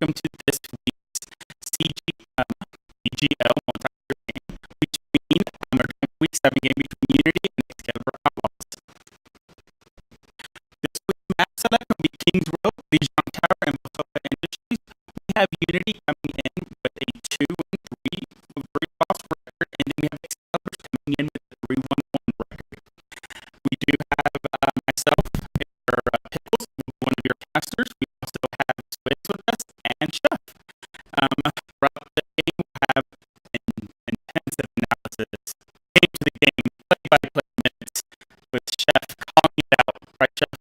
welcome to this week's CGL multi-player game between our week 7 game between Unity and Excalibur Outlaws. This week's map select will be Kings Row, Legion Tower, and Buffalo Industries. We have Unity coming in with a 2-3 loss record, and then we have Excalibur coming in with a 3-1-1 record. We do have myself, Pickles, one of your casters. We also have Swiss with us and Chef. Throughout the game, we'll have an intensive analysis, game to the game, play-by-play minutes with Chef calling it out. Right, Chef?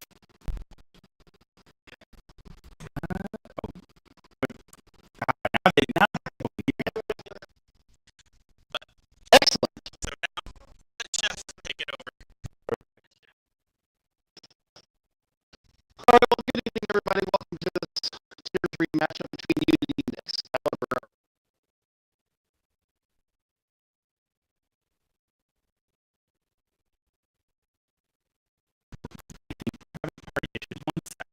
Now Excellent. so now let Chef take it over. All right, well, good evening, everybody. Welcome to this Tier 3 matchup between Unity and Excalibur. Party issues. One sec.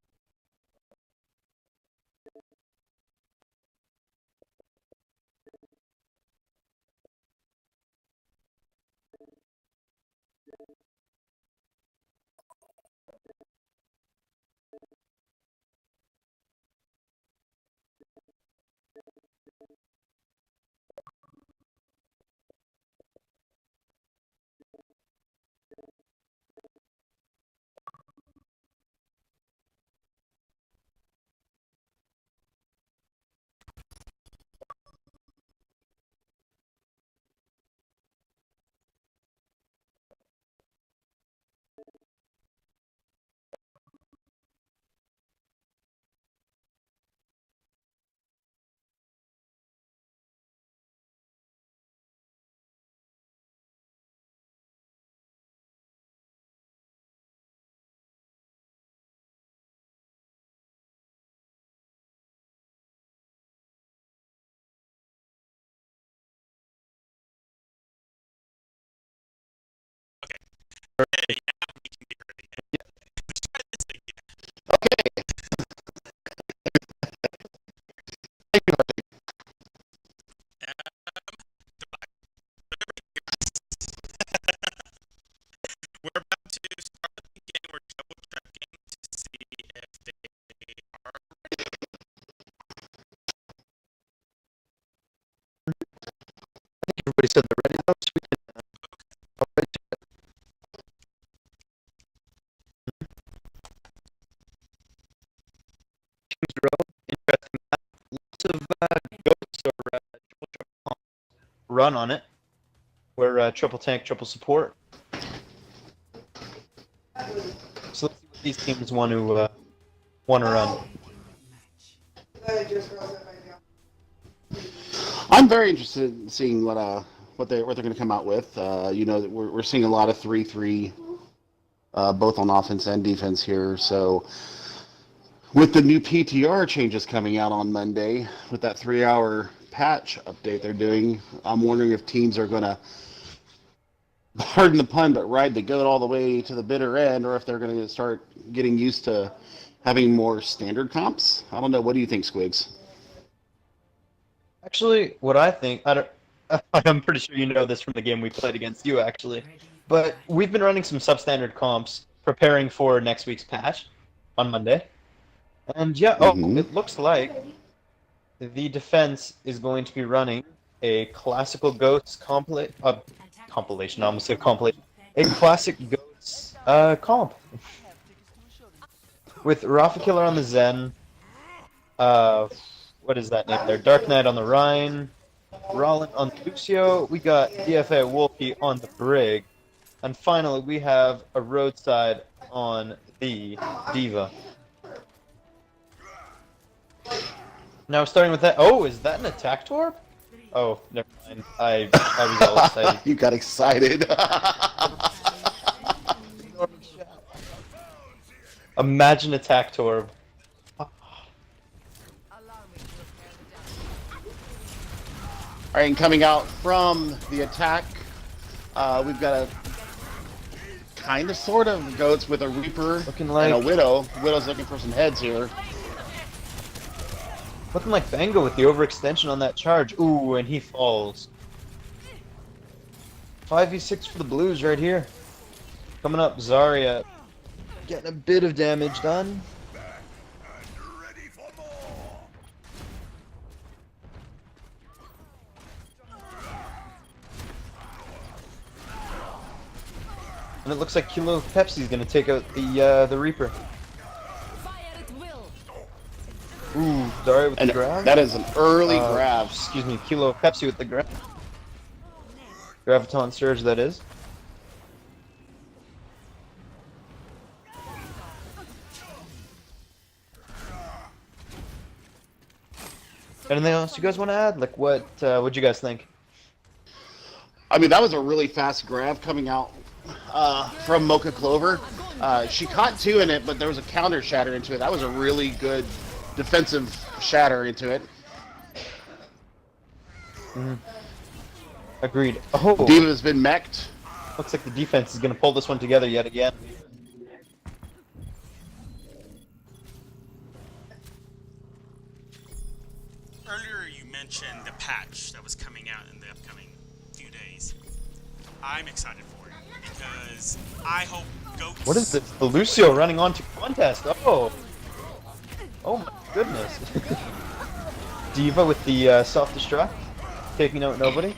Okay, now we can be ready. Let's try this again. Okay. Thank you, Harley. We're about to start the game. We're double checking to see if they are ready. I think everybody said they're ready now, so we can I'll wait to it. Kings Row, interesting map. Lots of goats or triple run on it. We're triple tank, triple support. So let's see what these teams want to run. I'm very interested in seeing what they're going to come out with. You know, we're seeing a lot of 3-3, both on offense and defense here. So with the new PTR changes coming out on Monday, with that 3-hour patch update they're doing, I'm wondering if teams are going to, pardon the pun, but ride the goat all the way to the bitter end, or if they're going to start getting used to having more standard comps. I don't know. What do you think, Squigs? Actually, what I think, I'm pretty sure you know this from the game we played against you, actually. But we've been running some substandard comps, preparing for next week's patch on Monday. And yeah, it looks like the defense is going to be running a classical Goats compilation. I almost said compilation. A classic Goats comp. With Rafa Killer on the Zen, what is that name there? Dark Knight on the Rhine, Rollin on the Lucio, we got DFA Wolfie on the Brig, and finally we have a Roadside on the Diva. Now starting with that, oh, is that an attack torp? Oh, never mind. I was all excited. You got excited. Imagine attack torp. All right, and coming out from the attack, we've got a kind of sort of goats with a Reaper Looking like... and a Widow. Widow's looking for some heads here. Looking like Bango with the overextension on that charge. Ooh, and he falls. 5v6 for the Blues right here. Coming up, Zarya getting a bit of damage done. And it looks like Kilo Pepsi's gonna take out the Reaper. Ooh, Zarya with the grab. That is an early grab. Excuse me, Kilo Pepsi with the grab. Graviton Surge, that is. Anything else you guys want to add? Like, what'd you guys think? I mean, that was a really fast grab coming out from Mocha Clover. She caught 2 in it, but there was a counter shatter into it. That was a really good defensive shatter into it. Agreed. Oh, D.Va's been mech'd. looks like the defense is going to pull this one together yet again. Earlier you mentioned the patch that was coming out in the upcoming few days. I'm excited for it because I hope Goats... What is this? The Lucio running on to contest. Oh. Oh my goodness. D.Va with the self-destruct. Taking out nobody.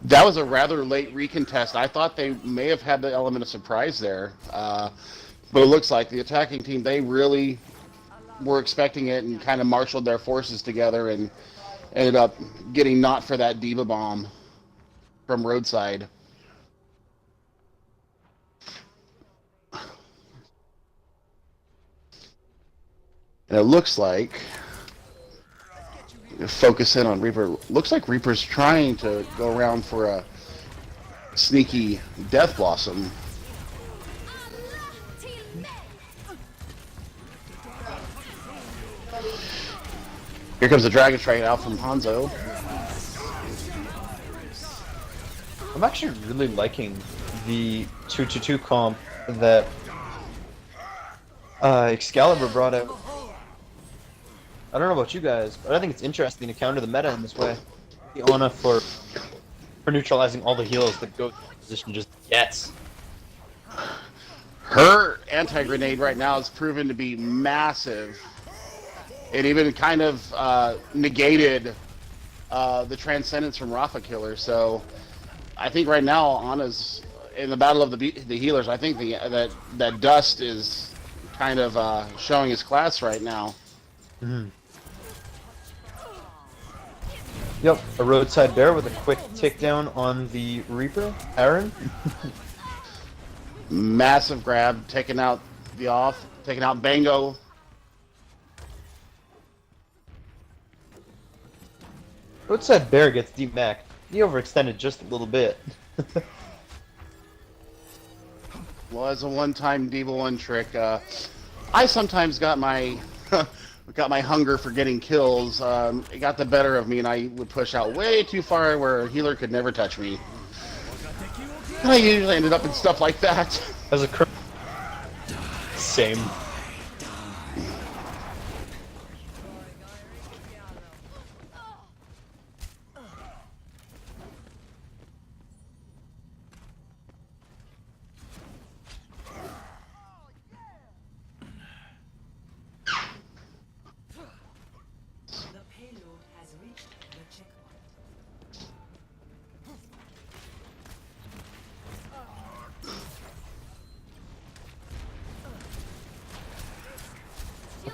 That was a rather late recontest. I thought they may have had the element of surprise there. But it looks like the attacking team, they really were expecting it and kind of marshaled their forces together and ended up getting not for that D.Va bomb from Roadside. And it looks like, focus in on Reaper, looks like Reaper's trying to go around for a sneaky Death Blossom. Here comes the Dragon Strike out from Hanzo. I'm actually really liking the 2-2-2 comp that Excalibur brought out. I don't know about you guys, but I think it's interesting to counter the meta in this way. The Ana for neutralizing all the heals that Goat position just gets. Her anti-grenade right now is proven to be massive. It even kind of negated the Transcendence from Rafa Killer. So I think right now Ana's in the battle of the healers. I think that Dust is kind of showing his class right now. Yep, a Roadside Bear with a quick takedown on the Reaper, Aaron. Massive grab, taking out Bango. Roadside Bear gets D-Mac. He overextended just a little bit. Was a one-time D.Va one trick. I sometimes got my hunger for getting kills. It got the better of me, and I would push out way too far where a healer could never touch me. And I usually ended up in stuff like that. As a same.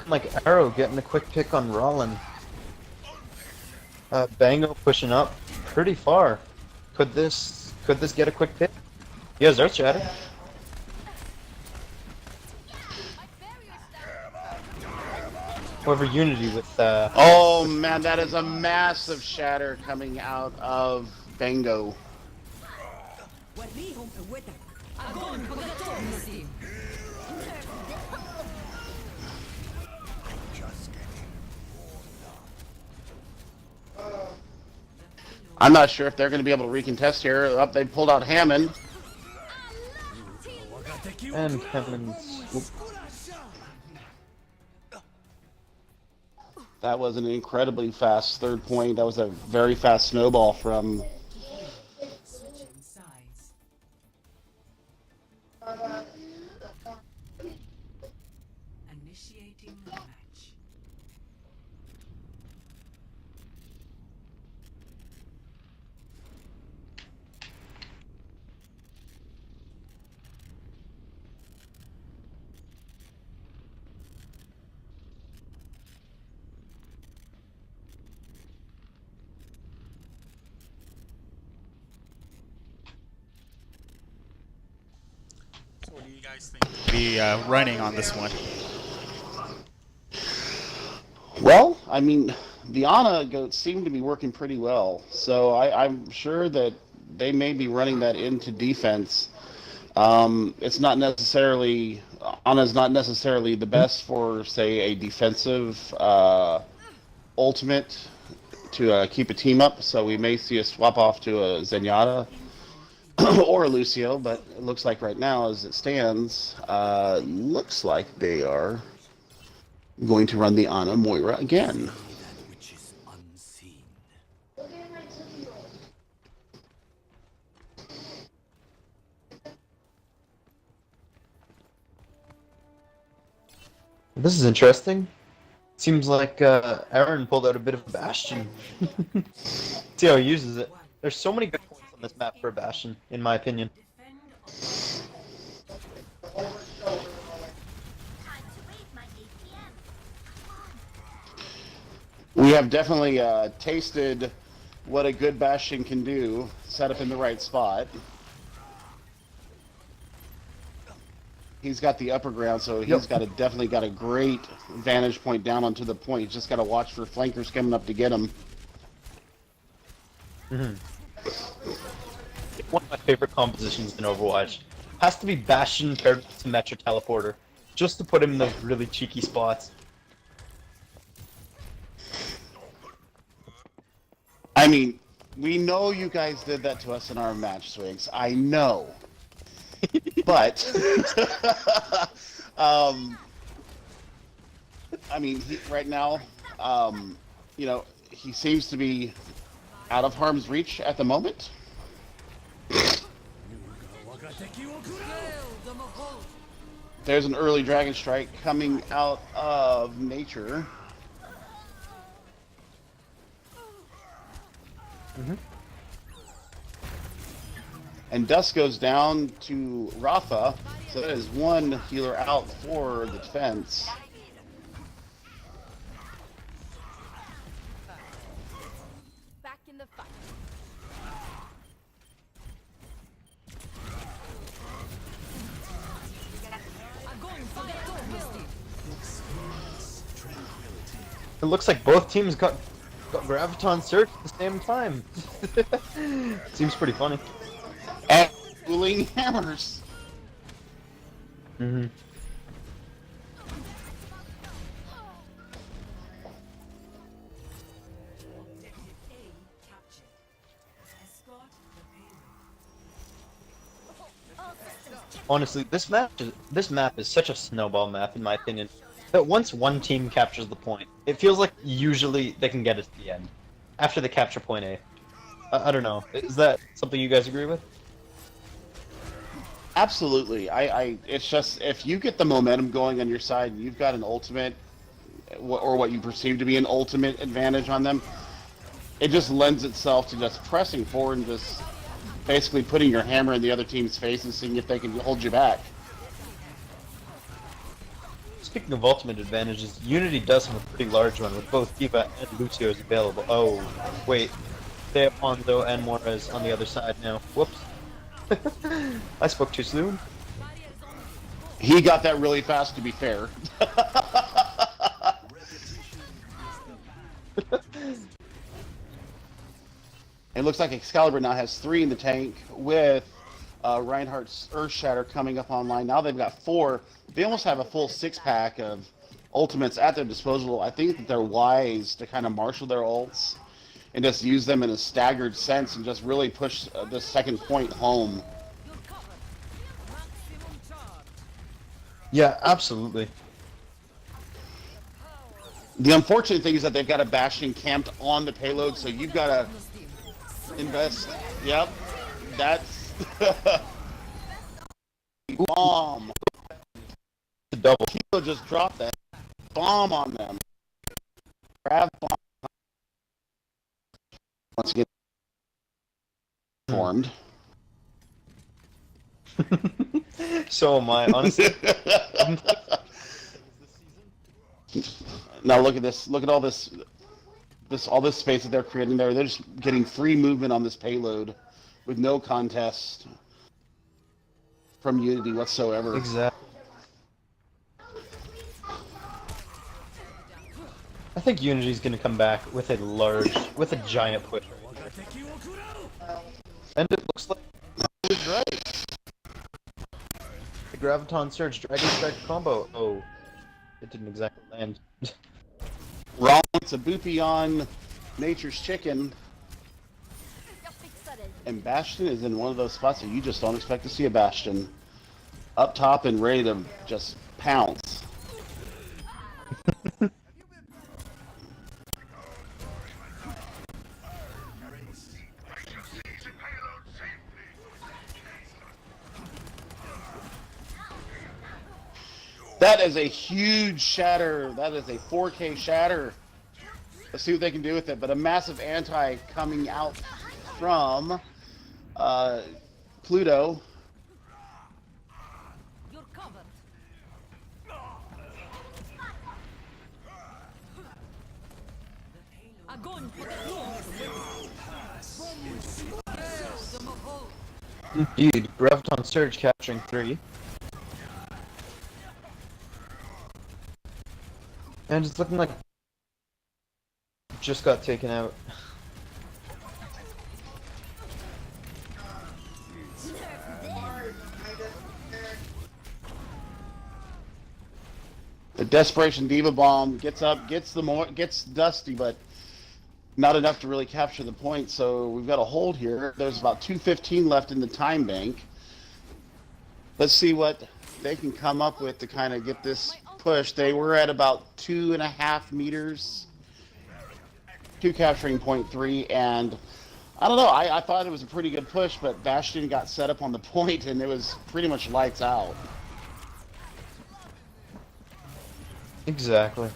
Like Arrow getting a quick pick on Rollin. Bango pushing up pretty far. Could this get a quick pick? He has Earth Shatter. However, Unity with Oh man, that is a massive shatter coming out of Bango. I'm not sure if they're going to be able to recontest here. Up, they pulled out Hammond. and Hammond's. That was an incredibly fast third point. That was a very fast snowball from. Switching sides. Initiating match. So what do you guys think will be running on this one? Well, I mean, the Ana goats seem to be working pretty well, so I'm sure that they may be running that into defense. It's not necessarily Ana's not necessarily the best for, say, a defensive ultimate to keep a team up. So we may see a swap off to a Zenyatta or a Lucio, but it looks like right now, as it stands, looks like they are going to run the Ana Moira again. This is interesting. Seems like Aaron pulled out a bit of a Bastion. See how he uses it. There's so many good points on this map for a Bastion, in my opinion. We have definitely tasted what a good Bastion can do, set up in the right spot. He's got the upper ground, so he's definitely got a great vantage point down onto the point. He's just got to watch for flankers coming up to get him. One of my favorite compositions in Overwatch has to be Bastion paired with Symmetra Teleporter, just to put him in those really cheeky spots. I mean, we know you guys did that to us in our match swings. I know. But, I mean, right now, you know, he seems to be out of harm's reach at the moment. There's an early Dragon Strike coming out of nature. And Dust goes down to Rafa, so that is one healer out for the defense. Back in the fight. It looks like both teams got Graviton Surge at the same time. Seems pretty funny. And cooling hammers. Honestly, this map is such a snowball map in my opinion. That once one team captures the point, it feels like usually they can get it to the end after they capture point A. I don't know. Is that something you guys agree with? Absolutely. It's just, if you get the momentum going on your side and you've got an ultimate, or what you perceive to be an ultimate advantage on them, it just lends itself to just pressing forward and just basically putting your hammer in the other team's face and seeing if they can hold you back. Speaking of ultimate advantages, Unity does have a pretty large one with both D.Va and Lucio's available. Oh, wait. They have Hanzo and Mora's on the other side now. Whoops. I spoke too soon. He got that really fast, to be fair. It looks like Excalibur now has 3 in the tank with Reinhardt's Earth Shatter coming up online. Now they've got 4. They almost have a full 6-pack of ultimates at their disposal. I think that they're wise to kind of marshal their ults and just use them in a staggered sense and just really push the second point home. Yeah, absolutely. The unfortunate thing is that they've got a Bastion camped on the payload, so you've got to invest. Yep, that's bomb. The double. Kilo just dropped that bomb on them. Grab bomb. Once again, formed. So am I, honestly. Now look at this. Look at all this space that they're creating there. They're just getting free movement on this payload with no contest from Unity whatsoever. Exactly. I think Unity's gonna come back with a giant push. And it looks like he's right. The Graviton Surge Dragon Strike combo. Oh, it didn't exactly land. Wrong. It's a boopy on Nature's Chicken. And Bastion is in one of those spots that you just don't expect to see a Bastion. Up top and ready to just pounce. That is a huge shatter. That is a 4K shatter. Let's see what they can do with it. But a massive anti coming out from Pluto. You're covered. Огонь по Indeed, Graviton Surge capturing 3. And it's looking like just got taken out. The Desperation Diva Bomb gets up, gets Dusty, but not enough to really capture the point. So we've got a hold here. There's about 2:15 left in the time bank. Let's see what they can come up with to kind of get this push. They were at about 2.5 meters to capturing point 3, and I don't know, I thought it was a pretty good push, but Bastion got set up on the point and it was pretty much lights out. Exactly.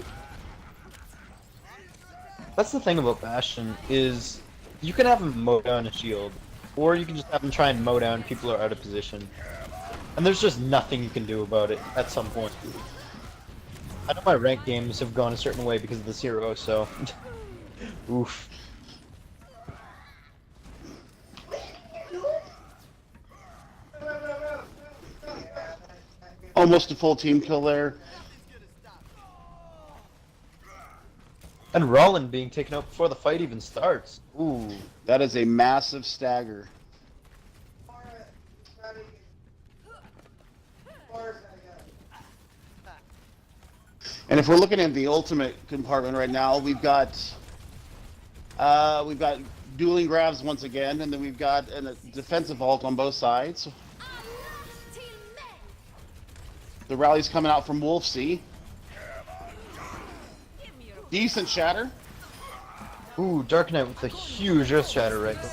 That's the thing about Bastion, is you can have him mow down a shield, or you can just have him try and mow down people who are out of position. And there's just nothing you can do about it at some point. I know my ranked games have gone a certain way because of this hero, so... Oof. Almost a full team kill there. And Rollin being taken out before the fight even starts. Ooh. That is a massive stagger. And if we're looking at the ultimate compartment right now, we've got dueling grabs once again, and then we've got a defensive vault on both sides. The rally's coming out from Wolfsea. Decent shatter. Ooh, Dark Knight with a huge Earth Shatter right there.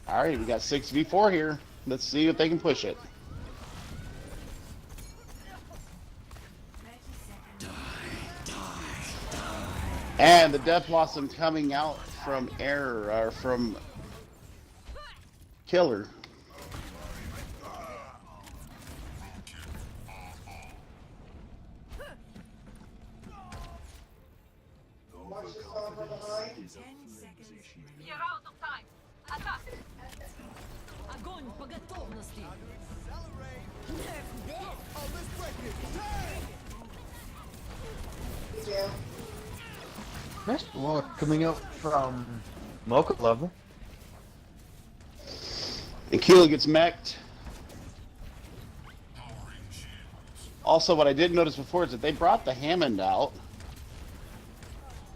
Alright, we got 6v4 here. Let's see if they can push it. And the Death Blossom coming out from Error, or from Killer. You're out of time. Attack. Огонь по готовности. Nice block coming out from Mocha level. And Keela gets mech'd. Also, what I did notice before is that they brought the Hammond out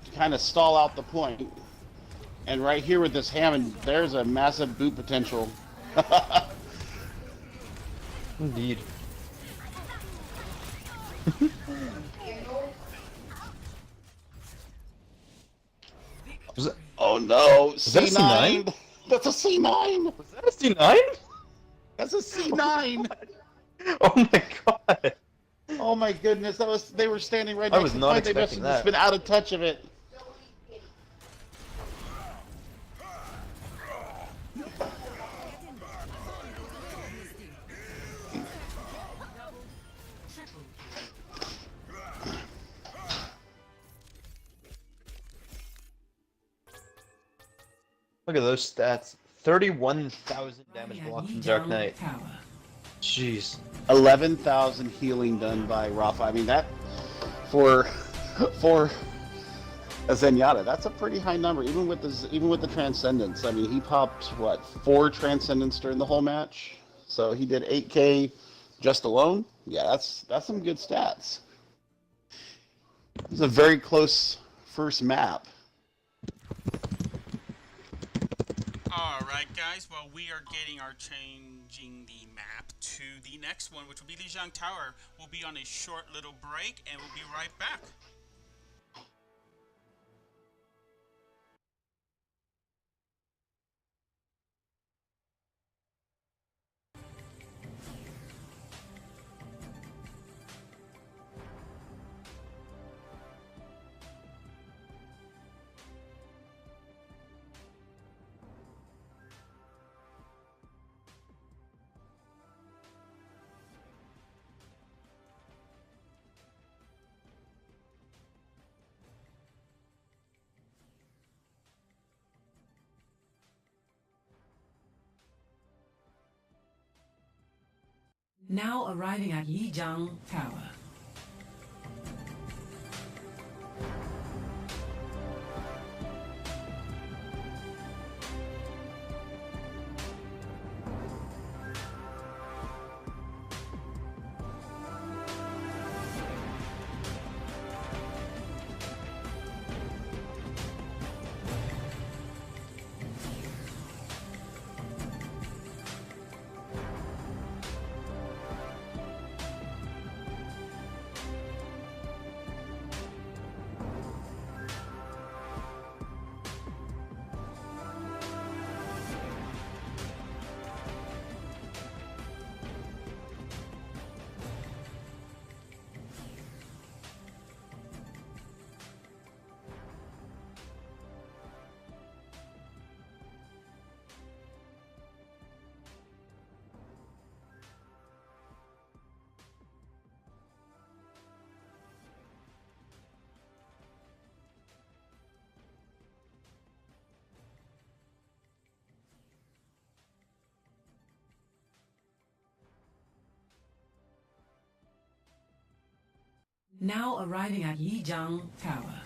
to kind of stall out the point. And right here with this Hammond, there's a massive boot potential. Indeed. Was it, Oh no, was that a C9? That's a C9. Was that a C9? That's a C9. Oh my god! Oh my goodness, they were standing right I next was to the not fight. They must expecting have just that. been out of touch of it. Look at those stats. 31,000 damage block from Dark Knight. Tower. Jeez. 11,000 healing done by Rafa. I mean that for a Zenyatta, that's a pretty high number. Even with the Transcendence. I mean, he popped what 4 Transcendence during the whole match. So he did 8K just alone. Yeah, that's some good stats. It's a very close first map. Alright guys, well we are changing the map to the next one, which will be Lijiang Tower. We'll be on a short little break and we'll be right back. Now arriving at Lijiang Tower. Now arriving at Lijiang Tower.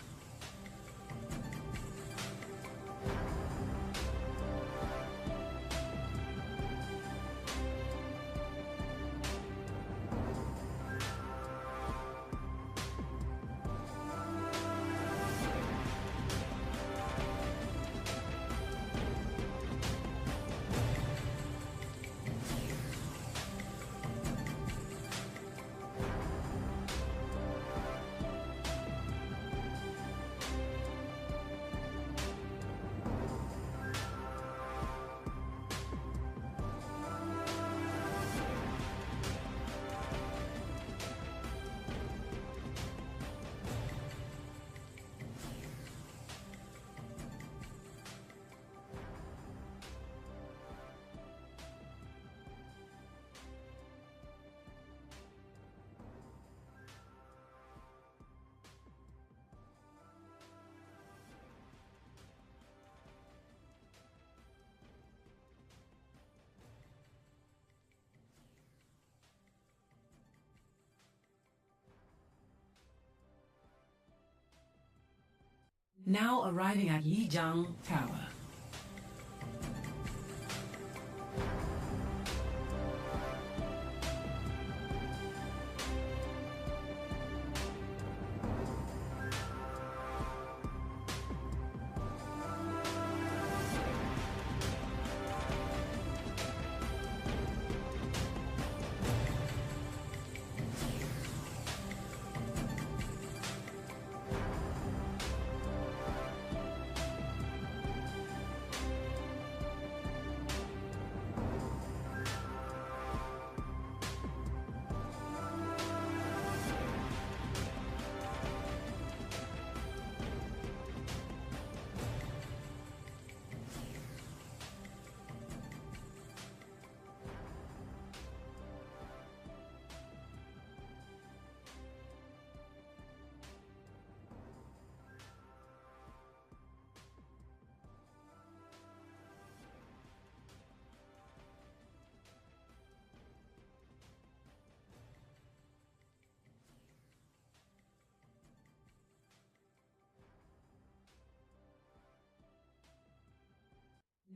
Now arriving at Lijiang Tower.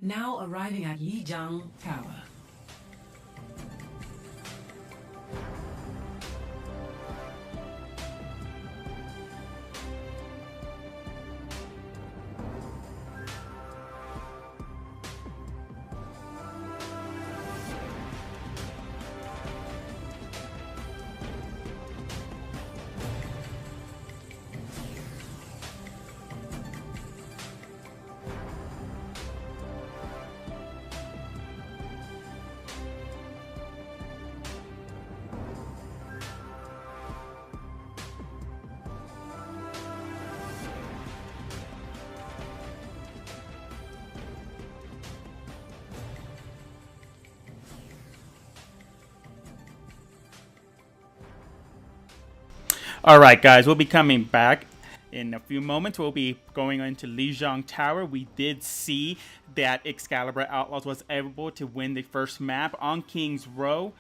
Now arriving at Yijiang Tower. All right, guys, we'll be coming back in a few moments. We'll be going into Lijiang Tower. We did see that Excalibur Outlaws was able to win the first map on King's Row.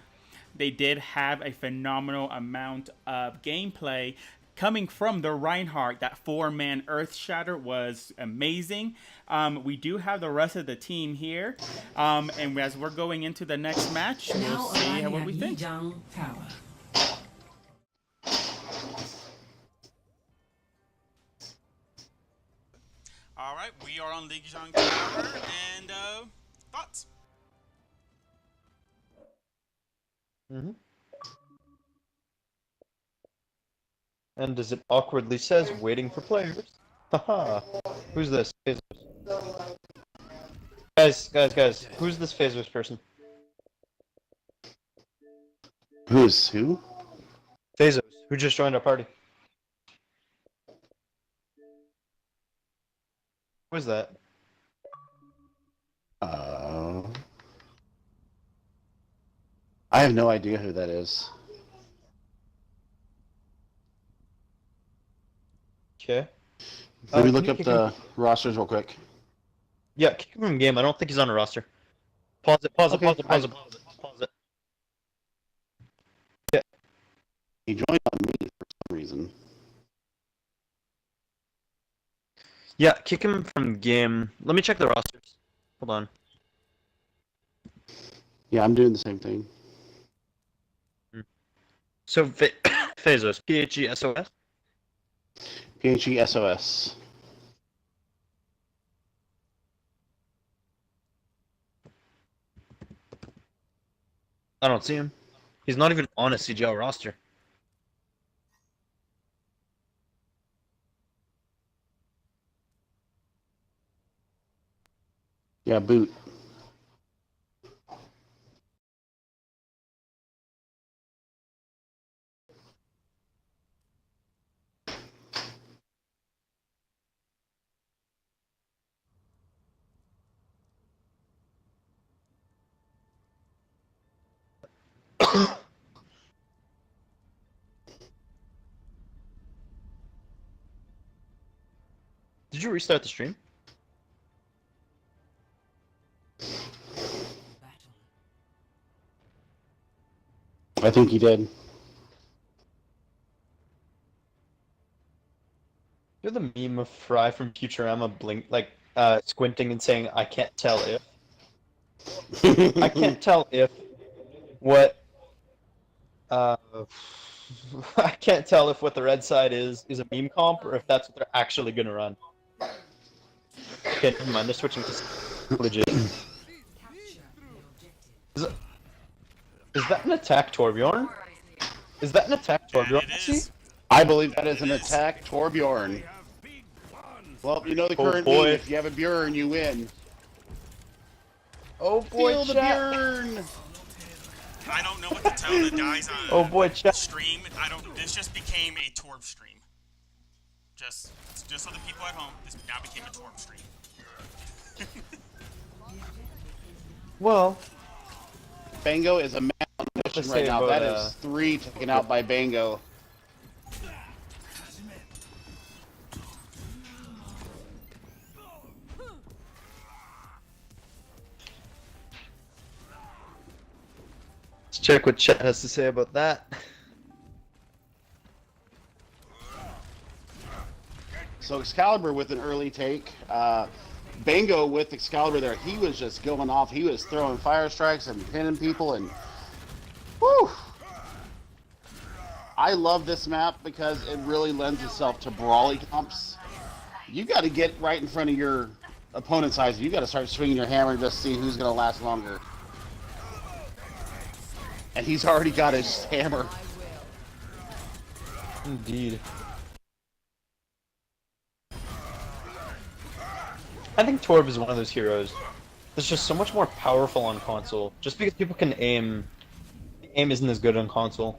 They did have a phenomenal amount of gameplay coming from the Reinhardt. That 4-man Earth Shatter was amazing. We do have the rest of the team here. And as we're going into the next match, we'll Now see arriving what at we think. Yijiang Tower. All right, we are on Lijiang Tower, and thoughts? Mm-hmm. And as it awkwardly says, waiting for players. Haha. Who's this? Guys. Who's this Phasers person? Who's who? Phasers, who just joined our party. Who is that? I have no idea who that is. Okay. Let me can look you up kick the him? rosters real quick. Yeah, kick him from game. I don't think he's on a roster. Pause it. Okay, Pause it. Yeah. He joined on me for some reason. Yeah, kick him from game. Let me check the rosters. Hold on. Yeah, I'm doing the same thing. So, Phasers. PHESOS? PHESOS. I don't see him. He's not even on a CGL roster. Yeah, boot. Did you restart the stream? I think he did. You're the meme of Fry from Futurama squinting and saying, I can't tell if. I can't tell if what I can't tell if what the red side is a meme comp or if that's what they're actually gonna run. Okay, never mind, they're switching to legit. Is that an attack, Torbjorn? Is that an attack, Torbjorn? It is. I believe that is an attack, Torbjorn. Well, you know the Oh, current boy. meme, if you have a Bjorn, you win. Oh boy, Feel the chat. Bjorn! I don't know what to tell the guys on Oh boy, chat. stream. This just became a Torb stream. Just so the people at home, this now became a Torb stream. Well, Bango is a man on a mission Let's right say now. about, That is 3 taken out by Bango. let's check what chat has to say about that. So Excalibur with an early take. Bango with Excalibur there, he was just going off. He was throwing fire strikes and pinning people, and whew. I love this map because it really lends itself to brawly comps. You got to get right in front of your opponent's eyes. You got to start swinging your hammer and just see who's going to last longer. And he's already got his hammer. Indeed. I think Torb is one of those heroes that's just so much more powerful on console. Just because people can aim, the aim isn't as good on console.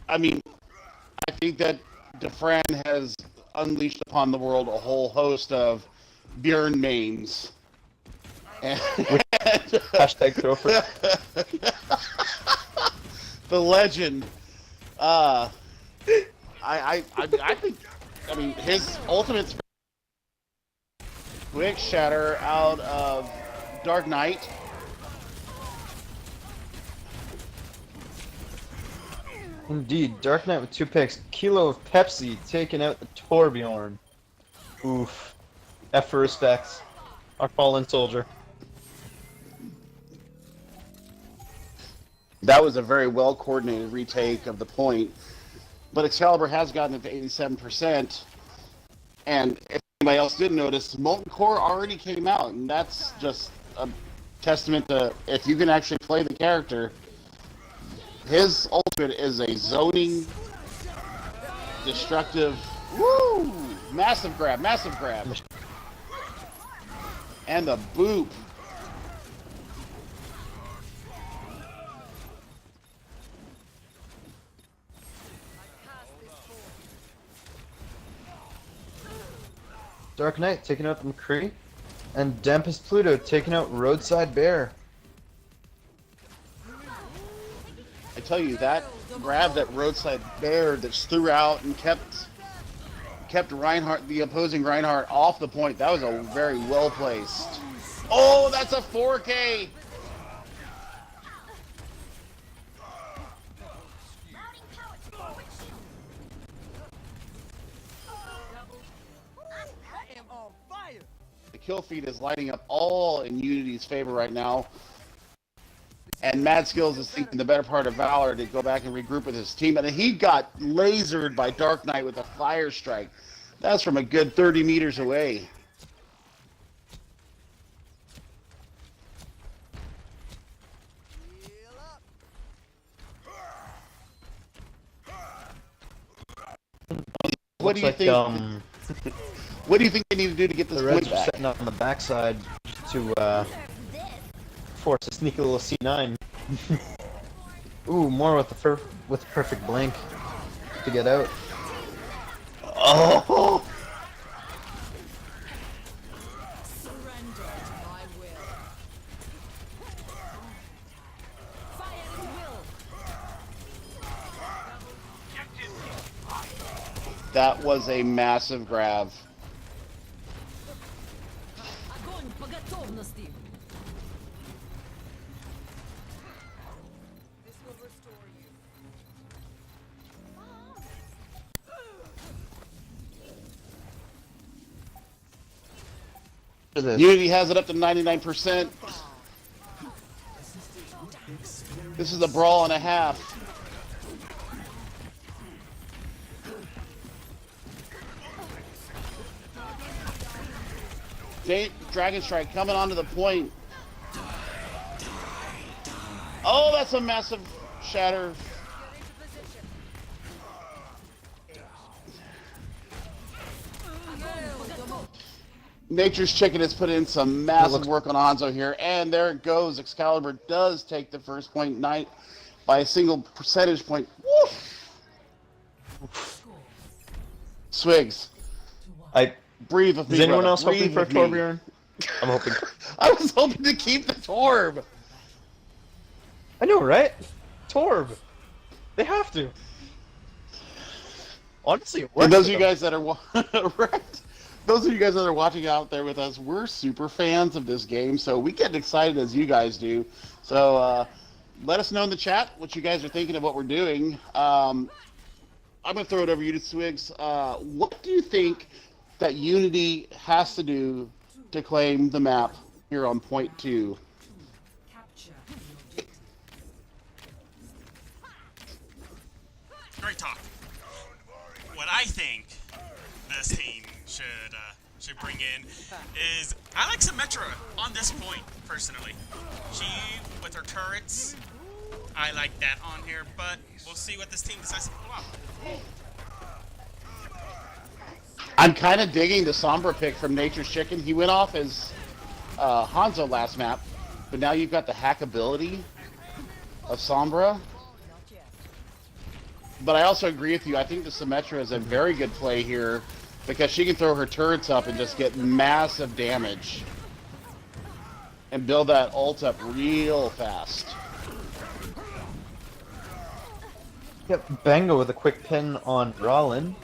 I mean, I think that Defran has unleashed upon the world a whole host of Bjorn mains. And Hashtag throw for the legend. I think, I mean, his ultimate's quick shatter out of Dark Knight. Indeed, Dark Knight with 2 picks. Kilo of Pepsi taking out the Torbjorn. Oof. F for respects. Our fallen soldier. That was a very well coordinated retake of the point. But Excalibur has gotten it to 87%. And if anybody else didn't notice, Molten Core already came out. And that's just a testament to if you can actually play the character. His ultimate is a zoning, destructive, woo! Massive grab, massive grab. And the boop. Dark Knight taking out the McCree. And Dampest Pluto taking out Roadside Bear. I tell you, that grab that Roadside Bear that threw out and kept Reinhardt, the opposing Reinhardt, off the point. That was a very well placed. Oh, that's a 4K. The kill feed is lighting up all in Unity's favor right now. And Mad Skills is thinking the better part of Valor to go back and regroup with his team. And he got lasered by Dark Knight with a fire strike. That's from a good 30 meters away. What do you think? What do you think they need to do to get this The point Reds are back? setting up on the backside to force a sneaky little C9. Ooh, more with the perfect blink to get out. Oh! Surrender to my will. Fire at will. That was a massive grab. Огонь по готовности. This will restore you. Unity has it up to 99%. This is a brawl and a half. Dragon Strike coming onto the point. Oh, that's a massive shatter. Nature's Chicken has put in some massive work on Hanzo here, and there it goes. Excalibur does take the first point by a single percentage point. Woof! Swigs, breathe with me. Is anyone brother. else hoping Breathe for a with me. Torbjorn? I'm hoping. I was hoping to keep the Torb. I know, right? Torb. They have to. Honestly, it works. And those for of you them. guys that are right, those of you guys that are watching out there with us, we're super fans of this game, so we get excited as you guys do. So let us know in the chat what you guys are thinking of what we're doing. I'm gonna throw it over you to Swigs. What do you think that Unity has to do to claim the map here on point 2? Capture. Great talk. What I think this team should bring in is I like Symmetra on this point personally. She with her turrets, I like that on here, but we'll see what this team decides to pull off. I'm kind of digging the Sombra pick from Nature's Chicken. He went off as Hanzo last map, but now you've got the hack ability of Sombra. But I also agree with you. I think the Symmetra is a very good play here because she can throw her turrets up and just get massive damage and build that ult up real fast. Yep, Bango with a quick pin on Rollin.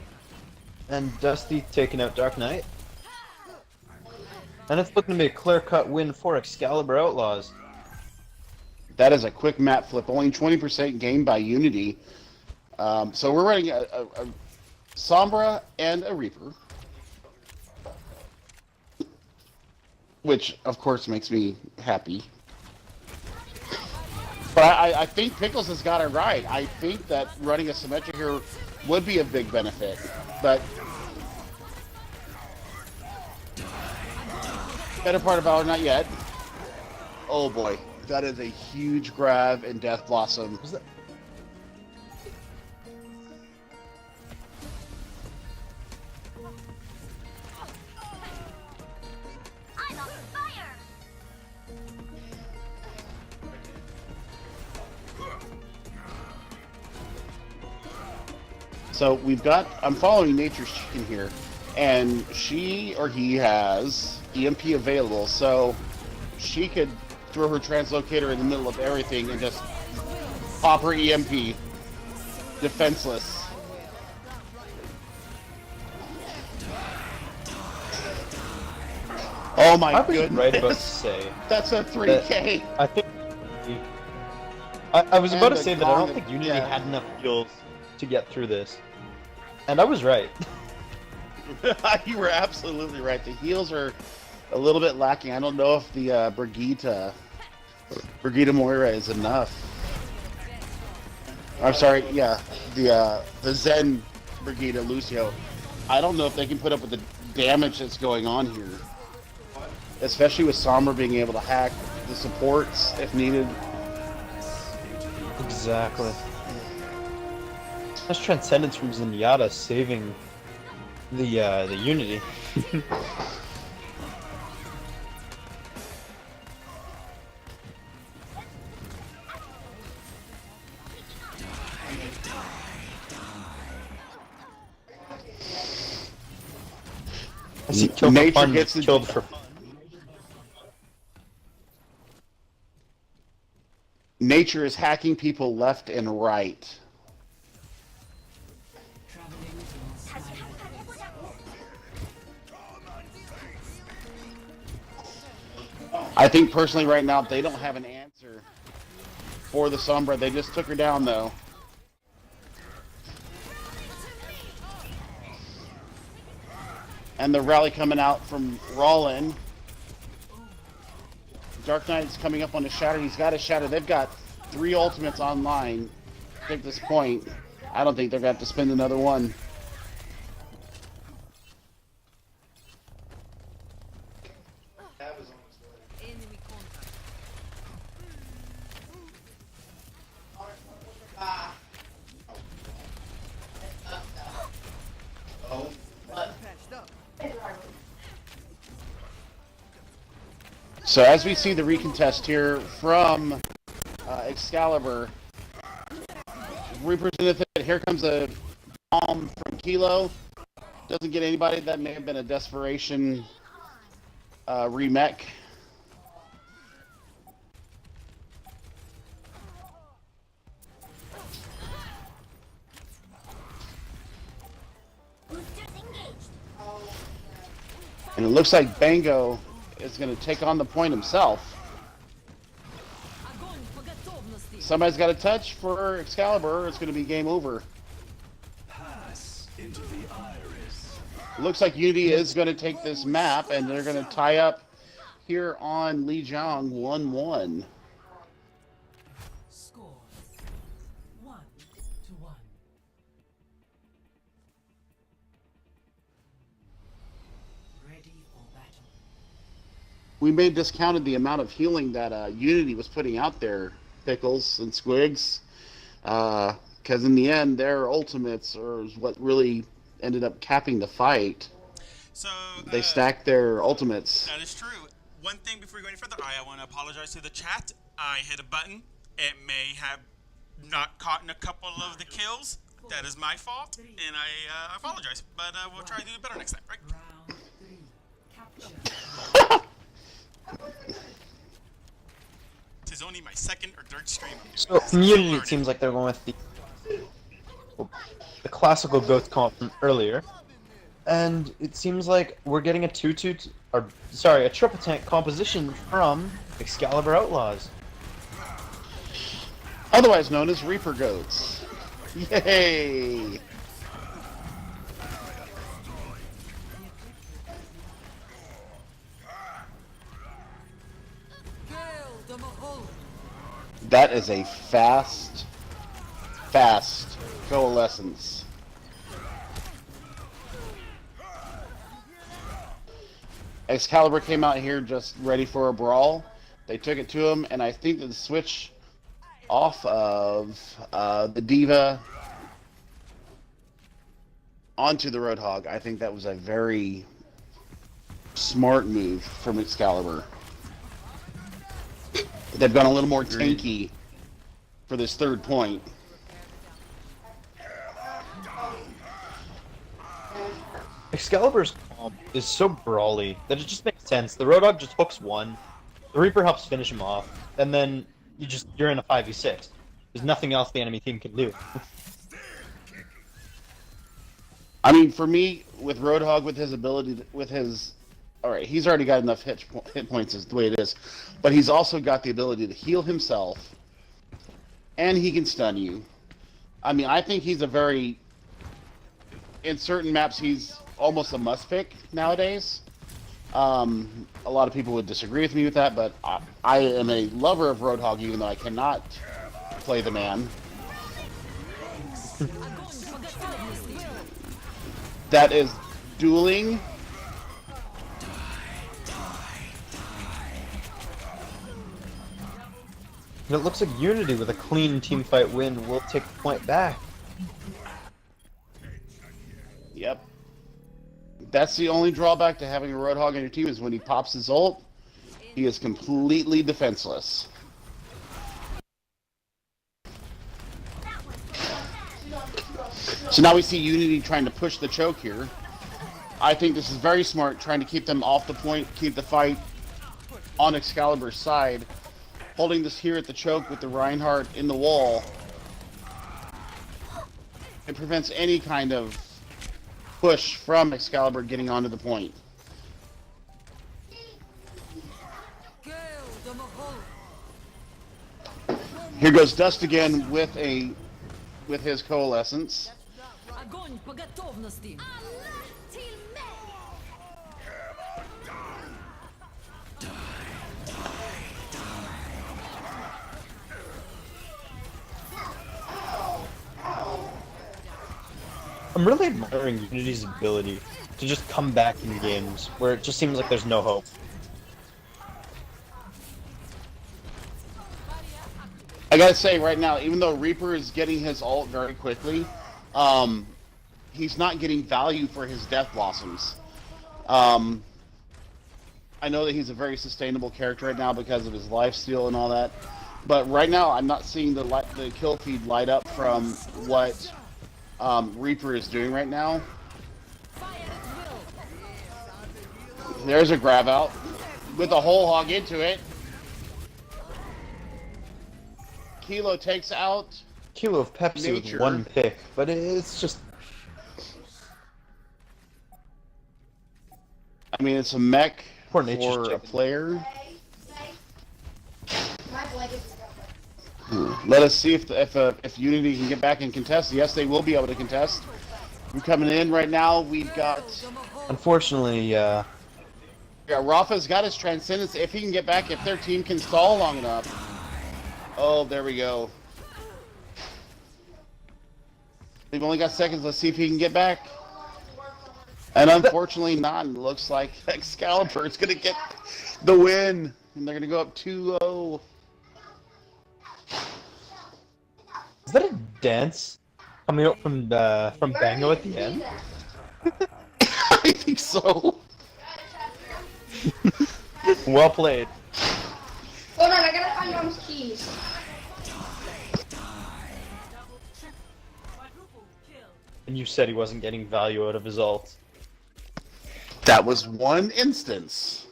And Dusty taking out Dark Knight. And it's looking to be a clear-cut win for Excalibur Outlaws. That is a quick map flip. Only 20% gained by Unity. So we're running a Sombra and a Reaper. Which, of course, makes me happy. But I think Pickles has got it right. I think that running a Symmetra here would be a big benefit. But better part of Valor, not yet. Oh boy, that is a huge grab in Death Blossom. Was that... I'm on fire! So we've got, I'm following Nature's Chicken here, and she or he has EMP available, so she could throw her translocator in the middle of everything and just pop her EMP, defenseless. Oh my I was goodness. right about to say That's a 3K. I think I was about And to the say that I don't gong- think Unity yeah. had enough heals to get through this. And I was right. You were absolutely right. The heals are a little bit lacking. I don't know if the Brigitte Moira is enough. I'm sorry, yeah, the Zen Brigitte Lucio. I don't know if they can put up with the damage that's going on here. Especially with Sombra being able to hack the supports if needed. Exactly. That's Transcendence from Zenyatta saving the Unity. I see killed Nature for fun, gets the- killed for fun. Nature is hacking people left and right. I think personally right now they don't have an answer for the Sombra. They just took her down though. And the rally coming out from Rollin. Dark Knight's coming up on the Shatter. He's got a Shatter. They've got 3 ultimates online at this point. I don't think they're going to have to spend another one. Enemy contact. So as we see the recontest here from Excalibur, represented, here comes a bomb from Kilo. Doesn't get anybody. That may have been a desperation remech. And it looks like Bango is going to take on the point himself. Огонь по готовности. Somebody's got a touch for Excalibur, or it's going to be game over. Looks like Unity is going to take this map, and they're going to tie up here on Lijiang 1-1. Score 1-1. Ready for battle. We may have discounted the amount of healing that Unity was putting out there, Pickles and Squigs, because in the end, their ultimates are what really ended up capping the fight. So They stacked their ultimates. That is true. One thing before we go any further, I want to apologize to the chat. I hit a button. It may have not caught in a couple of the kills. That is my fault, and I apologize. But we'll try to do better next time, right? Round 3. Capture. Tis only my second or third stream. So Community, it seems like they're going with the classical Ghost comp from earlier, and it seems like we're getting a a triple tank composition from Excalibur Outlaws. Otherwise known as Reaper Goats. Yay! That is a fast coalescence. Excalibur came out here just ready for a brawl. They took it to him, and I think that the switch off of the Diva onto the Roadhog, I think that was a very smart move from Excalibur. They've gone a little more tanky for this third point. Excalibur's comp is so brawly that it just makes sense. The Roadhog just hooks one, the Reaper helps finish him off, and then you're in a 5v6. There's nothing else the enemy team can do. I mean, for me, with Roadhog, with his ability, alright, he's already got enough hit points is the way it is, but he's also got the ability to heal himself, and he can stun you. I mean, I think he's in certain maps, he's almost a must-pick nowadays. A lot of people would disagree with me with that, but I am a lover of Roadhog, even though I cannot play the man. That is dueling. And it looks like Unity with a clean teamfight win will take the point back. Yep. That's the only drawback to having a Roadhog on your team is when he pops his ult, he is completely defenseless. So now we see Unity trying to push the choke here. I think this is very smart, trying to keep them off the point, keep the fight on Excalibur's side. Holding this here at the choke with the Reinhardt in the wall. It prevents any kind of push from Excalibur getting onto the point. Here goes Dust again with his coalescence. Огонь по готовности. I'm really admiring Unity's ability to just come back in games where it just seems like there's no hope. I gotta say right now, even though Reaper is getting his ult very quickly, he's not getting value for his Death Blossoms. I know that he's a very sustainable character right now because of his lifesteal and all that, but right now I'm not seeing the kill feed light up from what Reaper is doing right now. There's a grab out with a whole hog into it. Kilo takes out Kilo of Pepsi Nature. with one pick, but it's just... I mean, it's a mech Poor Nature's for a chicken. player. Let us see if Unity can get back and contest. Yes, they will be able to contest. I'm coming in right now. We've got Unfortunately, Rafa's got his transcendence. If he can get back, if their team can stall long enough. Oh, there we go. They've only got seconds. Let's see if he can get back. And unfortunately, not. Looks like Excalibur is going to get the win. And they're going to go up 2-0. is that a dance coming out from Bango at the end? I think so. Well played. Hold on, I gotta find Dom's keys. And you said he wasn't getting value out of his ult. That was one instance.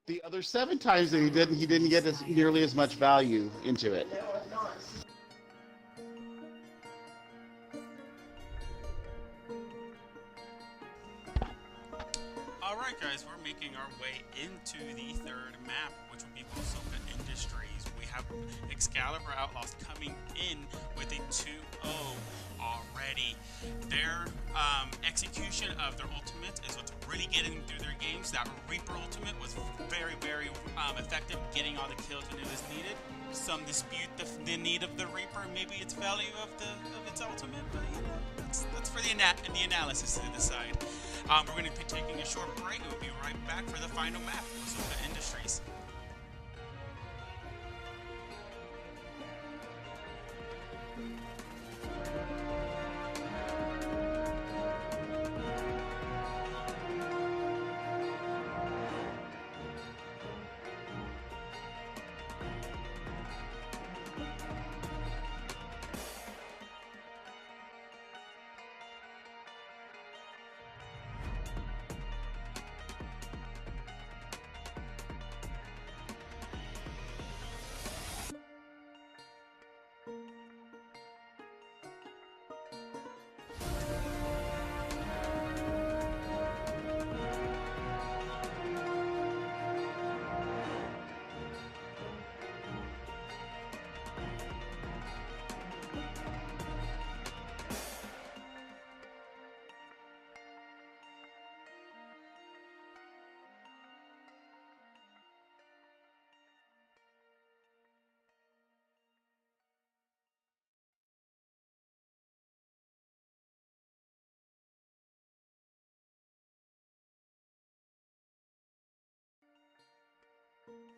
The other 7 times that he didn't get nearly as much value into it. Alright guys, we're making our way into the third map, which will be Bosoka Industries. We have Excalibur Outlaws coming in with a 2-0 already. Their execution of their ultimates is what's really getting them through their games. That Reaper ultimate was very, very effective, getting all the kills when it was needed. Some dispute the need of the Reaper, maybe its value of its ultimate, but you know, that's for the analysis to decide. We're going to be taking a short break. We'll be right back for the final map, Bosoka Industries.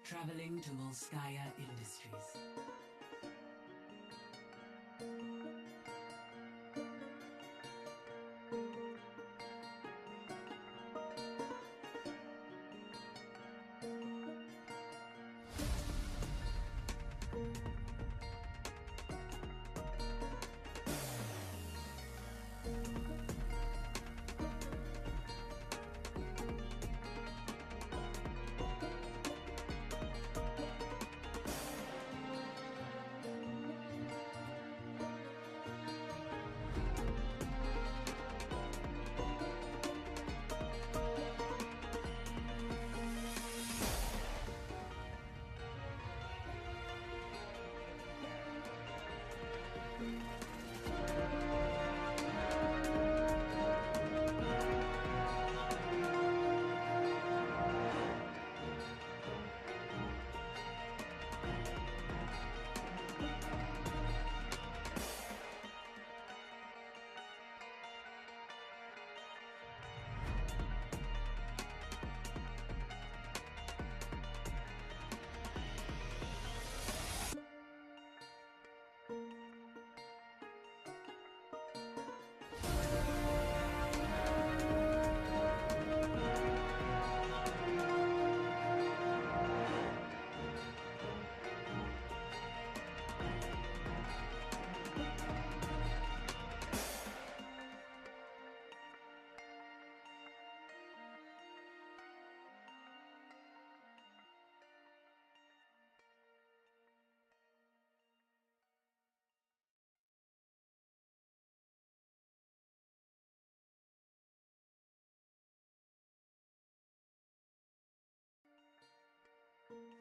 Traveling to Volskaya Industries.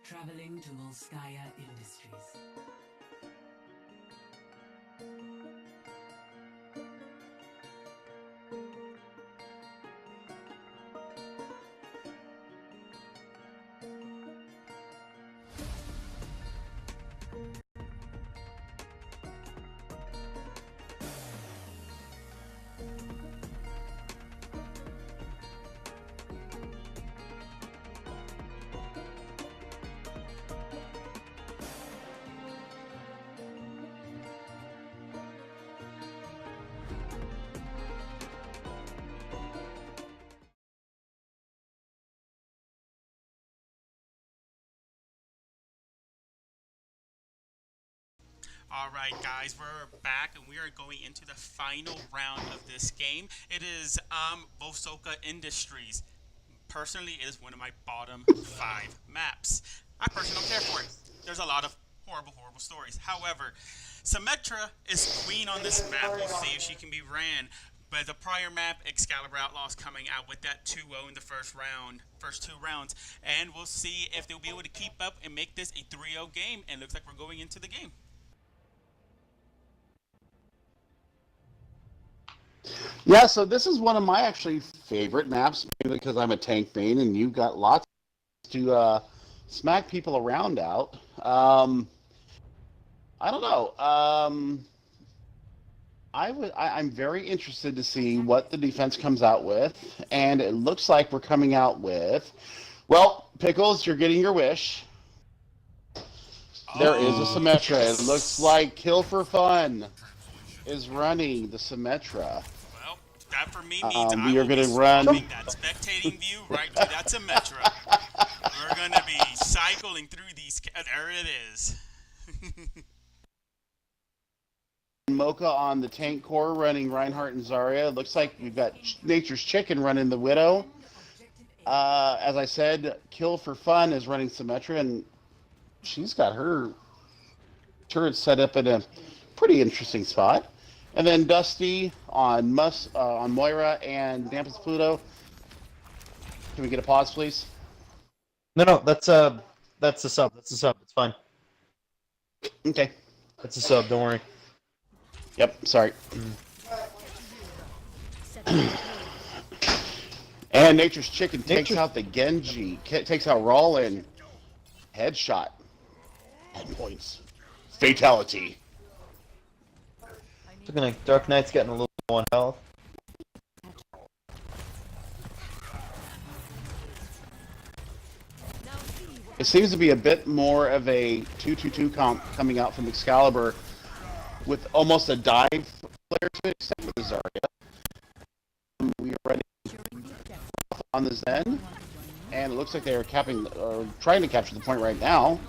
Traveling to Volskaya Industries. Alright guys, we're back and we are going into the final round of this game. It is Vosoka Industries. Personally, it is one of my bottom 5 maps. I personally don't care for it. There's a lot of horrible stories. However, Symmetra is queen on this map. We'll see if she can be ran. But the prior map, Excalibur Outlaws coming out with that 2-0 in the first 2 rounds. And we'll see if they'll be able to keep up and make this a 3-0 game. And it looks like we're going into the game. Yeah, so this is one of my actually favorite maps, mainly because I'm a tank main and you've got lots to smack people around out. I don't know. I'm very interested to see what the defense comes out with, and it looks like we're coming out with, well, Pickles, you're getting your wish. There is a Symmetra. It looks like Kill for Fun is running the Symmetra. Well, that for me means we are going to run that spectating view right to that Symmetra. We're going to be cycling through these. There it is. Mocha on the tank core running Reinhardt and Zarya. Looks like we've got Nature's Chicken running the Widow. As I said, Kill for Fun is running Symmetra, and she's got her turret set up in a pretty interesting spot. And then Dusty on Moira and Dampus Pluto. Can we get a pause, please? No, that's a sub. That's a sub. It's fine. Okay. That's a sub. Don't worry. Yep, sorry. And Nature's Chicken takes out the Genji, takes out Rollin. Headshot. 10 points. Fatality. Looking like Dark Knight's getting a little low on health. It seems to be a bit more of a 2-2-2 comp coming out from Excalibur, with almost a dive player to extent with the Zarya. We are ready on the Zen, and it looks like they are trying to capture the point right now.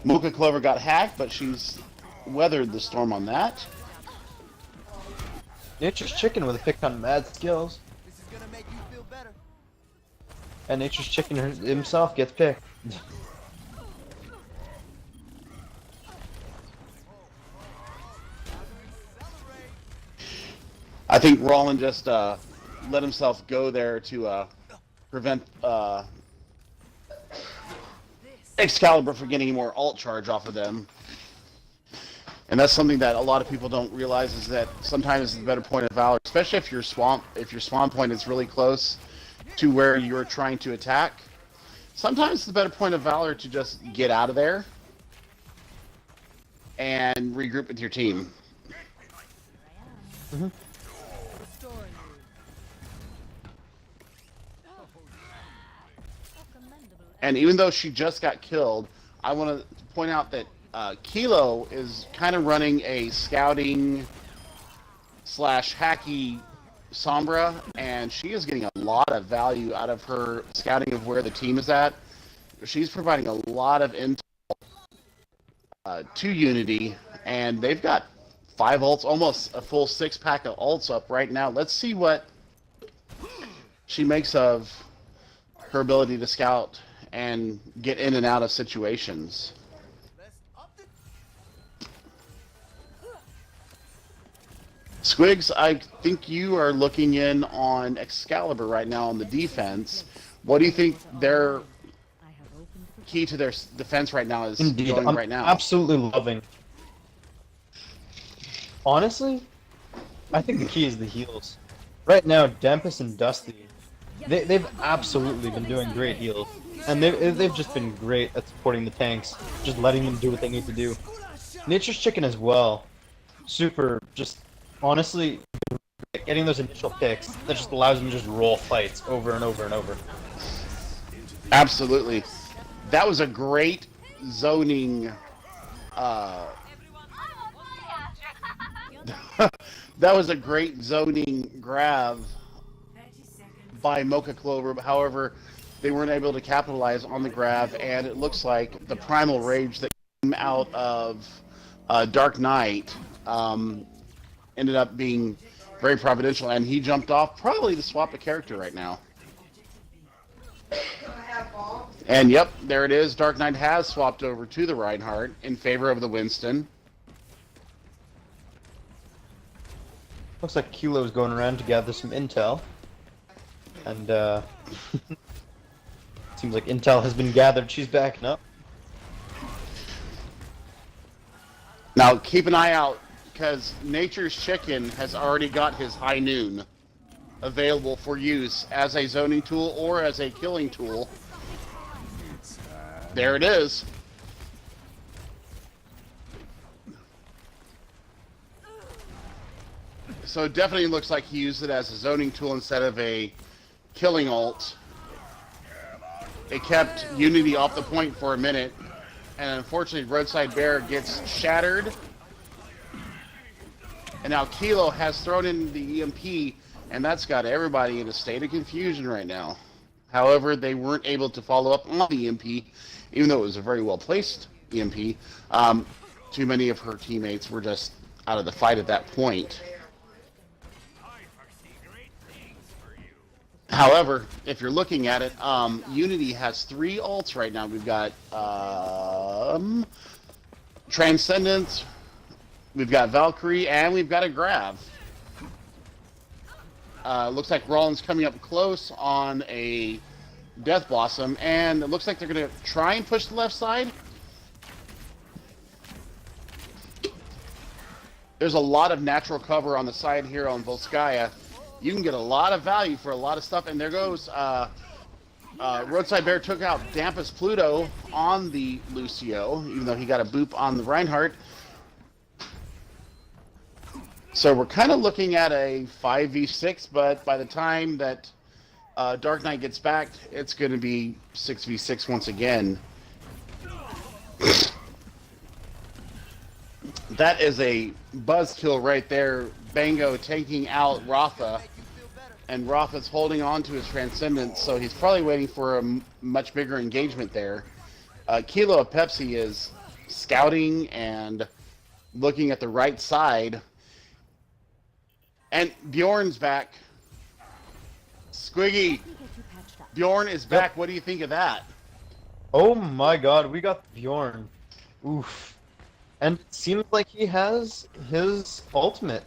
Mocha Clover got hacked, but she's weathered the storm on that. Nature's Chicken with a pick on mad skills. This is gonna make you feel better. And Nature's Chicken himself gets picked. I think Rollin just let himself go there to prevent Excalibur from getting any more alt charge off of them. And that's something that a lot of people don't realize, is that sometimes it's a better point of valor, especially if your spawn point is really close to where you're trying to attack. Sometimes it's a better point of valor to just get out of there and regroup with your team. Mm-hmm. And even though she just got killed, I want to point out that Kilo is kind of running a scouting / hacky Sombra, and she is getting a lot of value out of her scouting of where the team is at. She's providing a lot of intel to Unity, and they've got 5 ults, almost a full 6-pack of ults up right now. Let's see what she makes of her ability to scout and get in and out of situations. Squigs, I think you are looking in on Excalibur right now on the defense. What do you think their key to their defense right now is? Indeed, going I'm right now? absolutely loving. Honestly, I think the key is the heals. Right now, Dampus and Dusty, they've absolutely been doing great heals. And they've just been great at supporting the tanks, just letting them do what they need to do. Nature's Chicken as well. Super, just honestly, getting those initial picks, that just allows them to just roll fights over and over and over. Absolutely. That was a great zoning that was a great zoning grab by Mocha Clover. However, they weren't able to capitalize on the grab, and it looks like the primal rage that came out of Dark Knight ended up being very providential, and he jumped off probably to swap a character right now. And yep, there it is. Dark Knight has swapped over to the Reinhardt in favor of the Winston. Looks like Kilo's going around to gather some intel. And, seems like intel has been gathered. She's backing up. Now, keep an eye out, because Nature's Chicken has already got his High Noon available for use as a zoning tool or as a killing tool. There it is. So it definitely looks like he used it as a zoning tool instead of a killing ult. It kept Unity off the point for a minute, and unfortunately Roadside Bear gets shattered. And now Kilo has thrown in the EMP, and that's got everybody in a state of confusion right now. However, they weren't able to follow up on the EMP, even though it was a very well-placed EMP. Too many of her teammates were just out of the fight at that point. However, if you're looking at it, Unity has 3 ults right now. We've got Transcendence, we've got Valkyrie, and we've got a Grav. Looks like Rollins coming up close on a Death Blossom, and it looks like they're going to try and push the left side. There's a lot of natural cover on the side here on Volskaya. You can get a lot of value for a lot of stuff, and there goes Roadside Bear took out Dampus Pluto on the Lucio, even though he got a boop on the Reinhardt. So we're kind of looking at a 5v6, but by the time that Dark Knight gets back, it's going to be 6v6 once again. That is a buzzkill right there. Bango taking out Rafa, and Rafa's holding on to his Transcendence, so he's probably waiting for a much bigger engagement there. Kilo of Pepsi is scouting and looking at the right side. And Bjorn's back. Squiggy, Bjorn is back. Yep. What do you think of that? Oh my god, we got Bjorn. Oof. And it seems like he has his ultimate.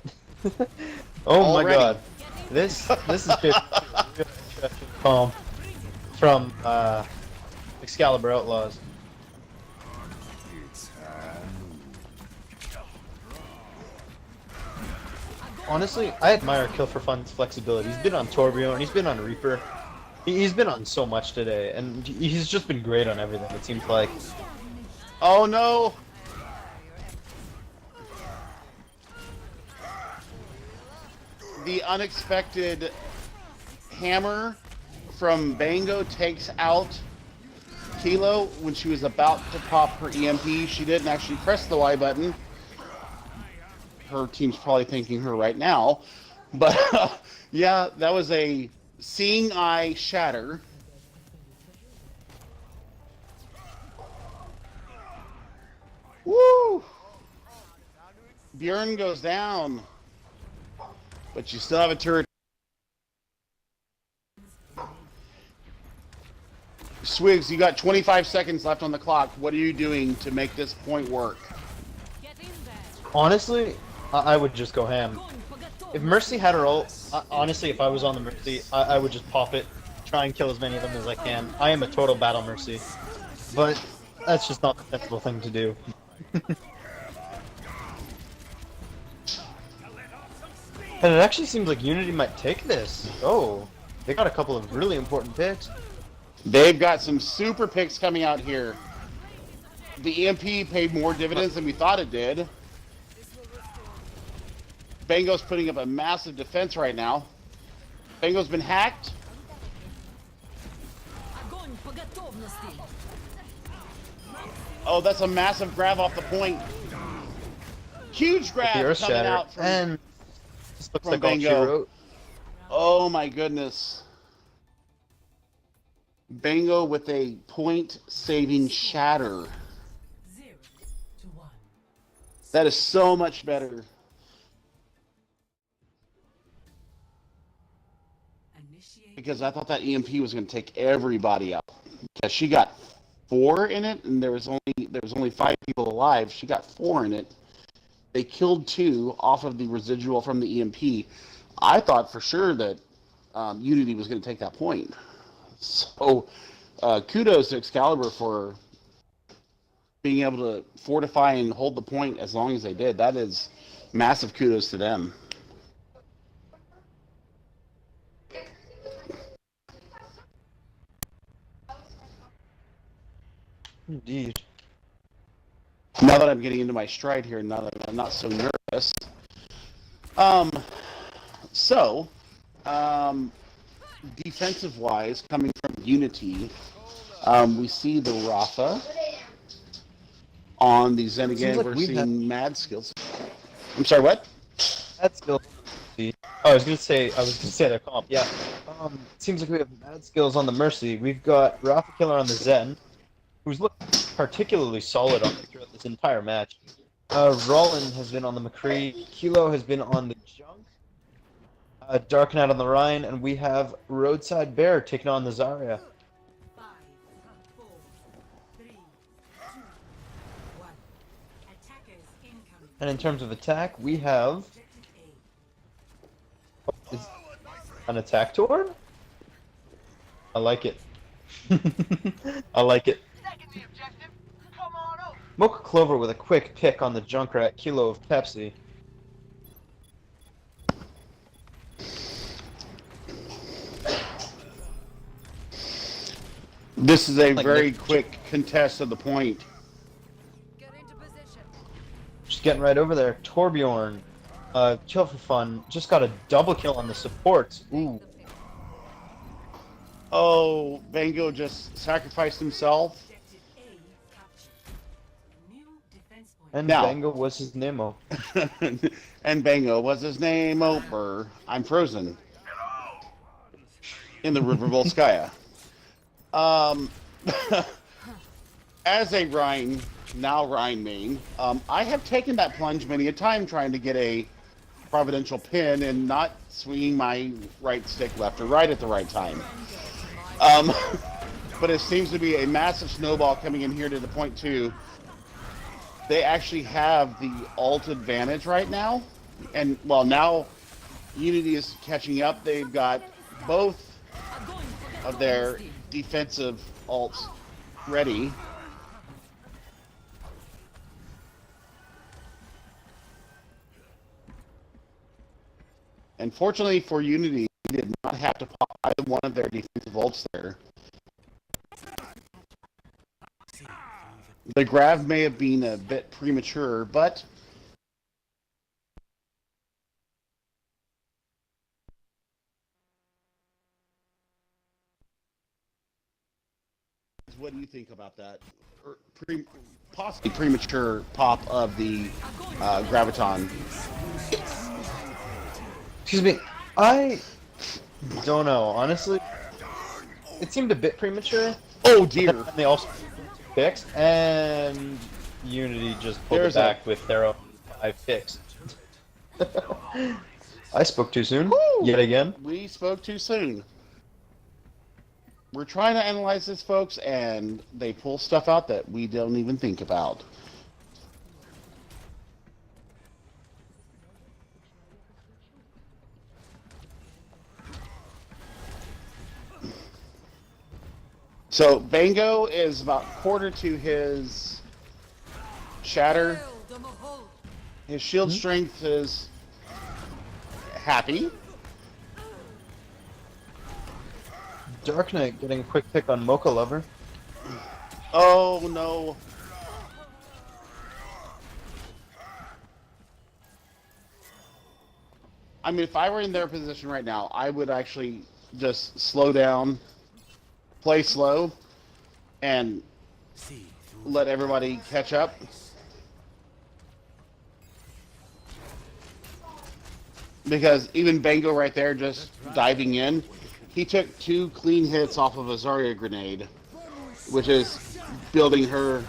Oh Already. My god. This is good. From Excalibur Outlaws. Honestly, I admire Kill for Fun's flexibility. He's been on Torbjorn, he's been on Reaper. He's been on so much today, and he's just been great on everything, it seems like. Oh no! The unexpected hammer from Bango takes out Kilo when she was about to pop her EMP. She didn't actually press the Y button. Her team's probably thanking her right now. But yeah, that was a seeing eye shatter. Woo! Bjorn goes down. But you still have a turret. Swigs, you got 25 seconds left on the clock. What are you doing to make this point work? Honestly, I would just go ham. If Mercy had her ult, honestly, if I was on the Mercy, I would just pop it, try and kill as many of them as I can. I am a total battle Mercy. But that's just not the sensible thing to do. And it actually seems like Unity might take this. Oh, they got a couple of really important picks. They've got some super picks coming out here. The EMP paid more dividends than we thought it did. Bango's putting up a massive defense right now. Bango's been hacked. Oh, that's a massive grab off the point. Huge grab coming out from... And this looks like Bango. all she wrote. Oh my goodness. Bango with a point-saving shatter. 0-1. That is so much better. Initiate. Because I thought that EMP was going to take everybody out. Because she got 4 in it, and there was only 5 people alive. She got 4 in it. They killed 2 off of the residual from the EMP. I thought for sure that Unity was going to take that point. So kudos to Excalibur for being able to fortify and hold the point as long as they did. That is massive kudos to them. Indeed. Now that I'm getting into my stride here, now that I'm not so nervous. Defensive-wise, coming from Unity, we see the Rafa. On the Zen again, like we're we seeing mad skills. I'm sorry, what? Mad skills. Oh, I was gonna say their comp. Yeah. Seems like we have mad skills on the Mercy. We've got Rafa Killer on the Zen, who's looked particularly solid on it throughout this entire match. Rollin has been on the McCree. Kilo has been on the Junk. Dark Knight on the Rhine, and we have Roadside Bear taking on the Zarya. 5, 4, 3, 2, 1. Attackers incoming. And in terms of attack, we have Objective A. an attack torn. I like it. I like it. Mocha Clover with a quick pick on the Junkrat, Kilo of Pepsi. This is a Like very Nick- quick contest of the point. Get into position. Just getting right over there. Torbjorn, kill for fun. Just got a double kill on the supports. Ooh. Oh, Bango just sacrificed himself. Objective A captured. New defense point. And Now- Bango was his Nemo. And Bango was his name. I'm frozen. In the River Volskaya. As a Rhine main, I have taken that plunge many a time trying to get a providential pin and not swinging my right stick left or right at the right time. But it seems to be a massive snowball coming in here to the point 2. They actually have the ult advantage right now. And, well, now Unity is catching up. They've got both of their defensive ults ready. And fortunately for Unity, they did not have to pop either one of their defensive ults there. The grab may have been a bit premature, but what do you think about that? Possibly premature pop of the Graviton. Excuse me. I don't know, honestly. It seemed a bit premature. Oh dear! And they also picks, and Unity just pulled There's it back with their own 5 picks. I spoke too soon. Woo! Yet again. We spoke too soon. We're trying to analyze this, folks, and they pull stuff out that we don't even think about. So Bango is about quarter to his shatter. His shield strength is happy. Dark Knight getting a quick pick on Mocha Lover. Oh no. I mean, if I were in their position right now, I would actually just slow down, play slow, and let everybody catch up. Because even Bango right there just diving in, he took 2 clean hits off of a Zarya grenade, which is building her.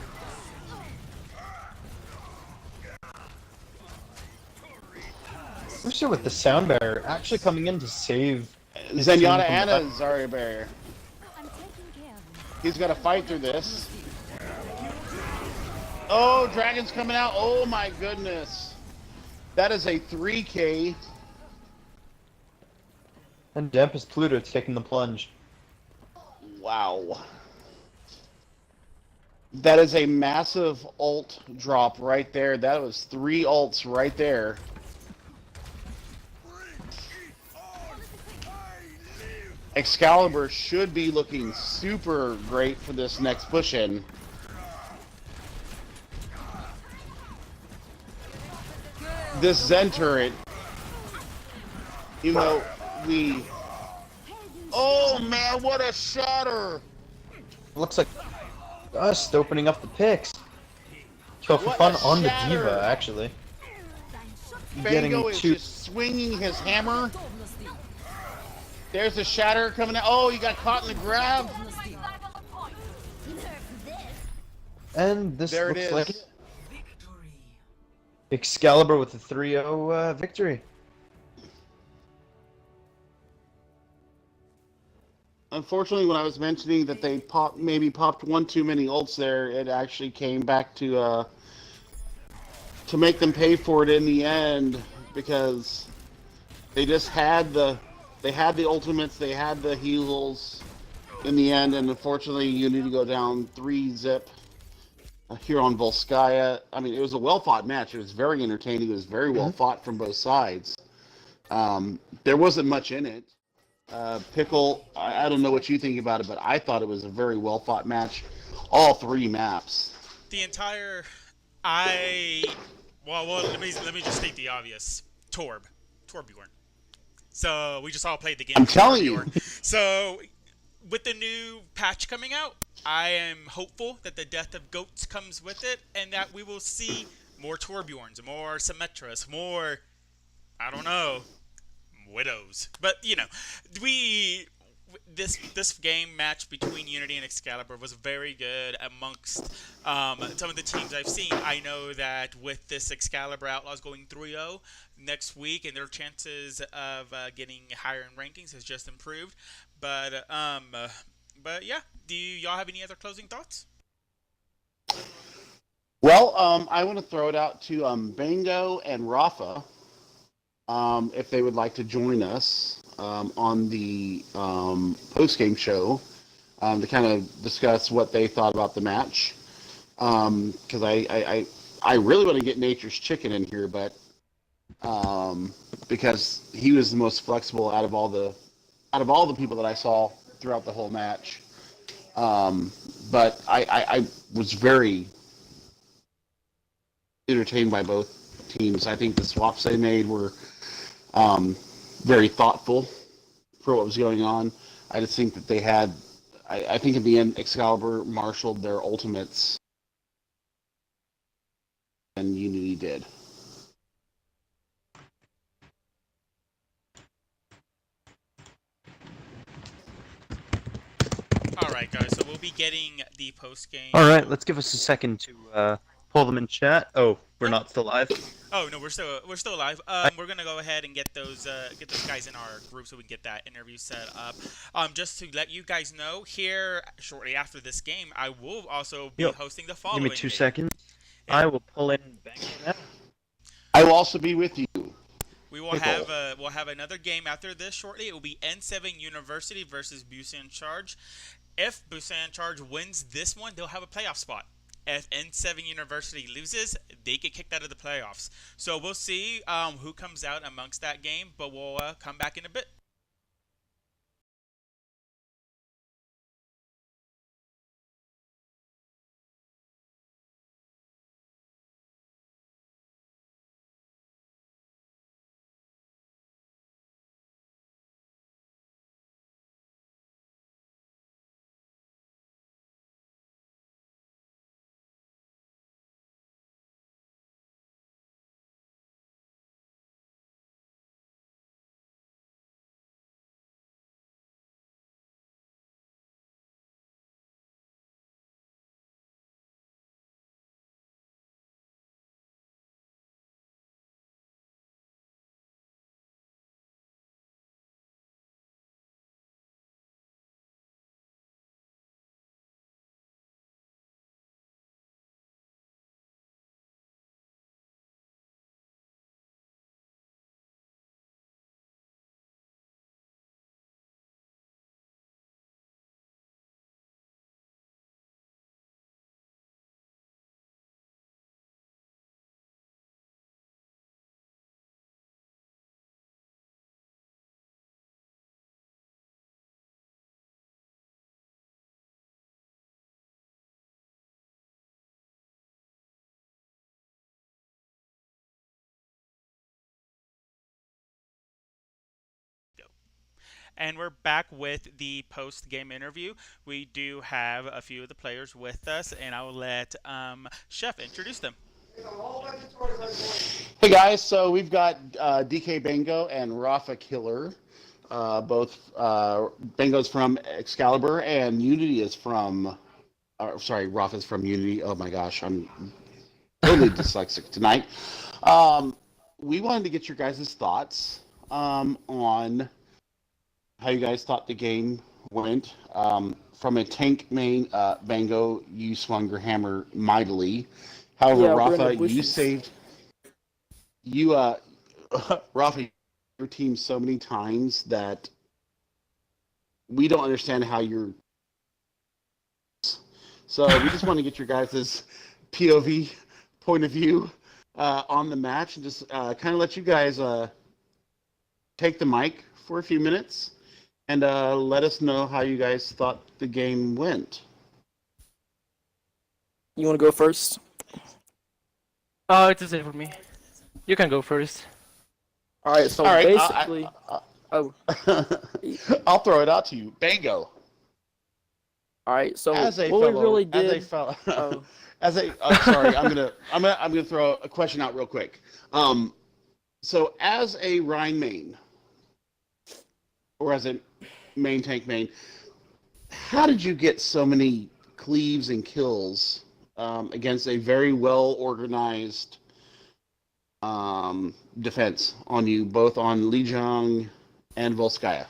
Who's here with the sound barrier actually coming in to save his team Zenyatta from the and back? a Zarya barrier. I'm taking care of you. He's got to fight through this. Oh, Dragon's coming out. Oh my goodness. That is a 3K. And Dampus Pluto taking the plunge. Wow. That is a massive ult drop right there. That was 3 ults right there. Excalibur should be looking super great for this next push-in. This Zen turret, even though we... Oh man, what a shatter! Looks like us opening up the picks. Kill for What fun a on the shatter. Diva, actually. Getting Bango is 2. just swinging his hammer. There's a shatter coming out. Oh, he got caught in the grab. And this There it looks is. like Victory. Excalibur with a 3-0 victory. Unfortunately, when I was mentioning that they maybe popped 1 too many ults there, it actually came back to make them pay for it in the end, because they just had the ultimates, they had the heals in the end, and unfortunately you need to go down 3-zip here on Volskaya. I mean, it was a well-fought match. It was very entertaining. It was very well fought from both sides. There wasn't much in it. Pickle, I don't know what you think about it, but I thought it was a very well-fought match. All 3 maps. The entire, well, let me just state the obvious. Torbjorn. So we just all played the game. I'm telling you. So with the new patch coming out, I am hopeful that the death of goats comes with it, and that we will see more Torbjorns, more Symmetras, more, I don't know, widows. But you know, this game match between Unity and Excalibur was very good amongst some of the teams I've seen. I know that with this Excalibur Outlaws going 3-0 next week, and their chances of getting higher in rankings has just improved. But yeah, do y'all have any other closing thoughts? Well, I want to throw it out to Bango and Rafa, if they would like to join us on the post-game show to kind of discuss what they thought about the match. Because I really want to get Nature's Chicken in here, but because he was the most flexible out of all the people that I saw throughout the whole match. But I was very entertained by both teams. I think the swaps they made were very thoughtful for what was going on. I just think that they had, I think in the end, Excalibur marshaled their ultimates, and Unity did. Alright guys, so we'll be getting the post-game. Alright, let's give us a second to pull them in chat. Oh, we're not still live? Oh no, we're still alive. We're gonna go ahead and get those guys in our group so we can get that interview set up. Just to let you guys know, here shortly after this game, I will also be hosting the following. Give me 2 game. seconds. I will pull in Bango now. I will also be with you. We will we'll have another game after this shortly. It will be N7 University versus Busan Charge. If Busan Charge wins this one, they'll have a playoff spot. If N7 University loses, they get kicked out of the playoffs. So we'll see who comes out amongst that game, but we'll come back in a bit. And we're back with the post-game interview. We do have a few of the players with us, and I will let Chef introduce them. Hey guys, so we've got DK Bango and Rafa Killer. Both Bango's from Excalibur and Unity is from. Sorry, Rafa's from Unity. Oh my gosh, I'm totally dyslexic tonight. We wanted to get your guys' thoughts on how you guys thought the game went. From a tank main, Bango, you swung your hammer mightily. However, Yeah, we're in the Rafa, you bushes. saved. You, Rafa, your team so many times that we don't understand how you're. So we just want to get your guys' POV point of view on the match and just kind of let you guys take the mic for a few minutes and let us know how you guys thought the game went. You want to go first? It's the same for me. You can go first. All right. So All right, basically, oh, I'll throw it out to you, Bango. all right. So As a what fellow, we really did. as a fellow, Oh, sorry, I'm gonna throw a question out real quick. So as a Rhine main, or as a main tank main, how did you get so many cleaves and kills against a very well organized defense on you, both on Lijiang and Volskaya?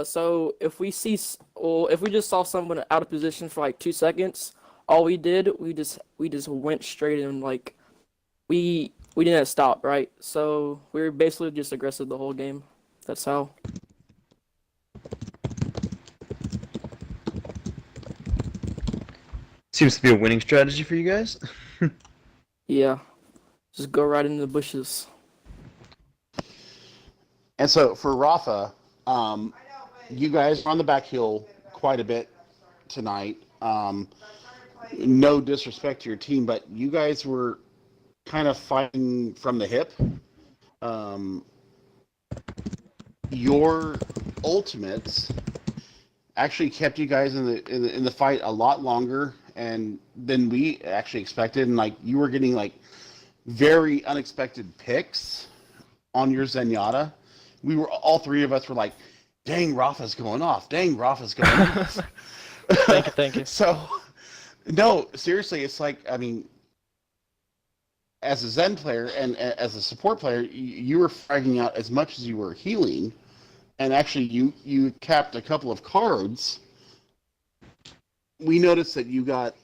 so if we if we just saw someone out of position for like 2 seconds, all we did, we just went straight and like we didn't stop, right? So we were basically just aggressive the whole game. That's how. Seems to be a winning strategy for you guys. Yeah, just go right into the bushes. And so for Rafa, you guys are on the back heel quite a bit tonight. No disrespect to your team, but you guys were kind of fighting from the hip. Your ultimates actually kept you guys in the fight a lot longer and than we actually expected, and like you were getting like very unexpected picks on your Zenyatta. All three of us were like, "Dang, Rafa's going off! Dang, Rafa's going off!" Thank you. So, no, seriously, it's like, I mean, as a Zen player and as a support player, you were fragging out as much as you were healing, and actually you capped a couple of cards. We noticed that you got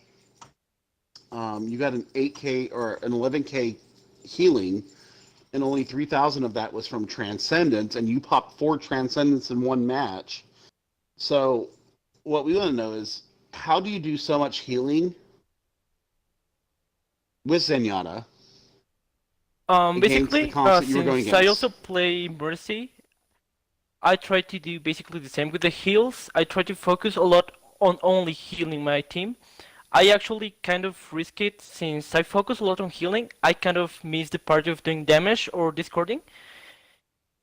an 8K or an 11K healing, and only 3,000 of that was from Transcendence, and you popped 4 Transcendence in one match. So, what we want to know is, how do you do so much healing with Zenyatta? Basically, that you were going since I against? also play Mercy, I try to do basically the same with the heals. I try to focus a lot on only healing my team. I actually kind of risk it since I focus a lot on healing. I kind of miss the part of doing damage or discording.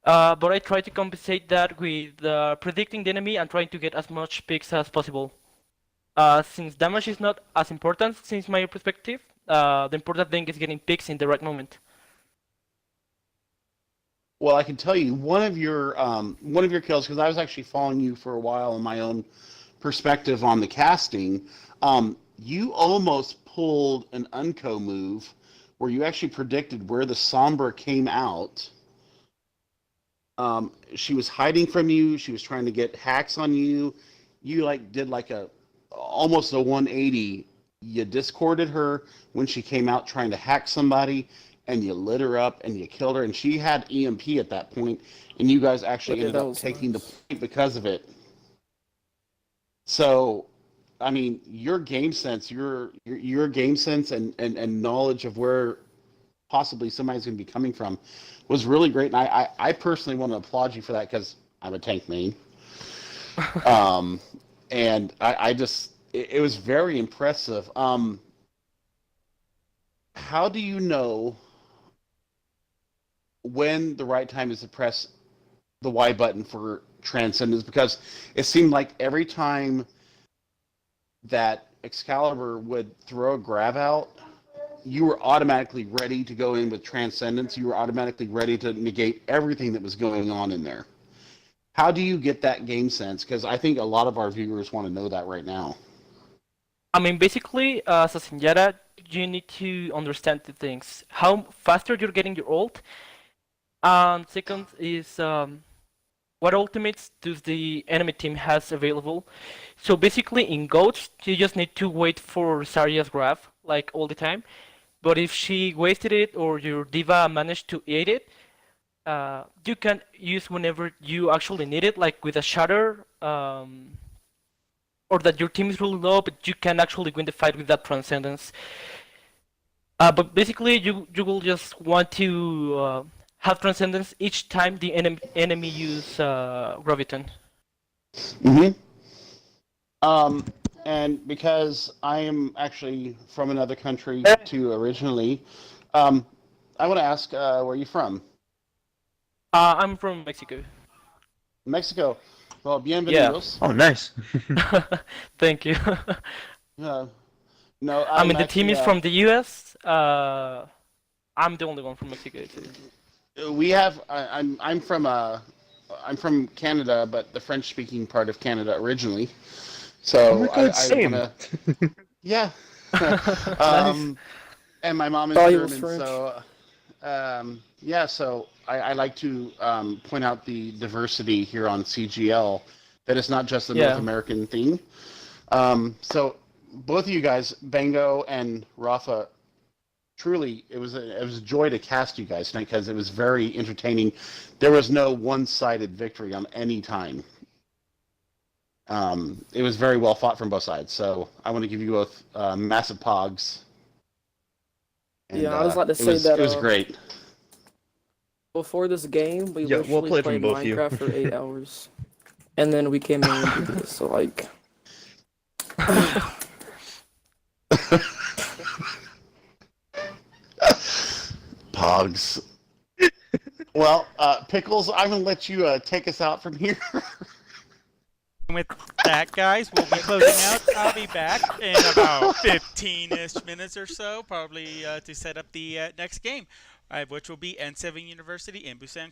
But I try to compensate that with predicting the enemy and trying to get as much picks as possible. Since damage is not as important since my perspective, the important thing is getting picks in the right moment. Well, I can tell you one of your kills, because I was actually following you for a while in my own perspective on the casting. You almost pulled an Unco move where you actually predicted where the Sombra came out. She was hiding from you. She was trying to get hacks on you. You did almost a 180. You discorded her when she came out trying to hack somebody, and you lit her up and you killed her. And she had EMP at that point, and you guys actually ended up taking the point because of it. So, I mean, your game sense, your game sense and knowledge of where possibly somebody's going to be coming from was really great. And I personally want to applaud you for that because I'm a tank main. And it was very impressive. How do you know when the right time is to press the Y button for Transcendence, because it seemed like every time that Excalibur would throw a grab out, you were automatically ready to go in with Transcendence. You were automatically ready to negate everything that was going on in there. How do you get that game sense? Because I think a lot of our viewers want to know that right now. I mean, basically, as a Senjata, you need to understand two things: how faster you're getting your ult, and second is what ultimates does the enemy team has available. So basically, in Ghost, you just need to wait for Zarya's grab like all the time. But if she wasted it or your diva managed to eat it, you can use whenever you actually need it, like with a shatter, or that your team is really low, but you can actually win the fight with that transcendence. But basically, you will just want to have transcendence each time the enemy use graviton. And because I am actually from another country too originally, I want to ask, where are you from? I'm from Mexico. Mexico. Well, bienvenidos. Oh, nice. Thank you. No, I mean, the actually, team is from the US. I'm the only one from Mexico too. We have. I'm from Canada, but the French-speaking part of Canada originally. So Oh my God, I same. wanna. Yeah. Nice. And my mom is Oh, he was German, French. so yeah. So I like to point out the diversity here on CGL. That it's not just a Yeah. North American thing. So both of you guys, Bango and Rafa, truly, it was a joy to cast you guys tonight because it was very entertaining. There was no one-sided victory on any time. It was very well fought from both sides. So I want to give you both massive pogs. And, Yeah, I was like to it say was, that. it was great. Before this game, we Yeah, we'll literally play from played both of you. Minecraft for 8 hours, and then we came in and did this. So like, Pogs. Well, Pickles, I'm going to let you take us out from here. With that, guys, we'll be closing out. I'll be back in about 15-ish minutes or so, probably to set up the next game, which will be N7 University in Busan,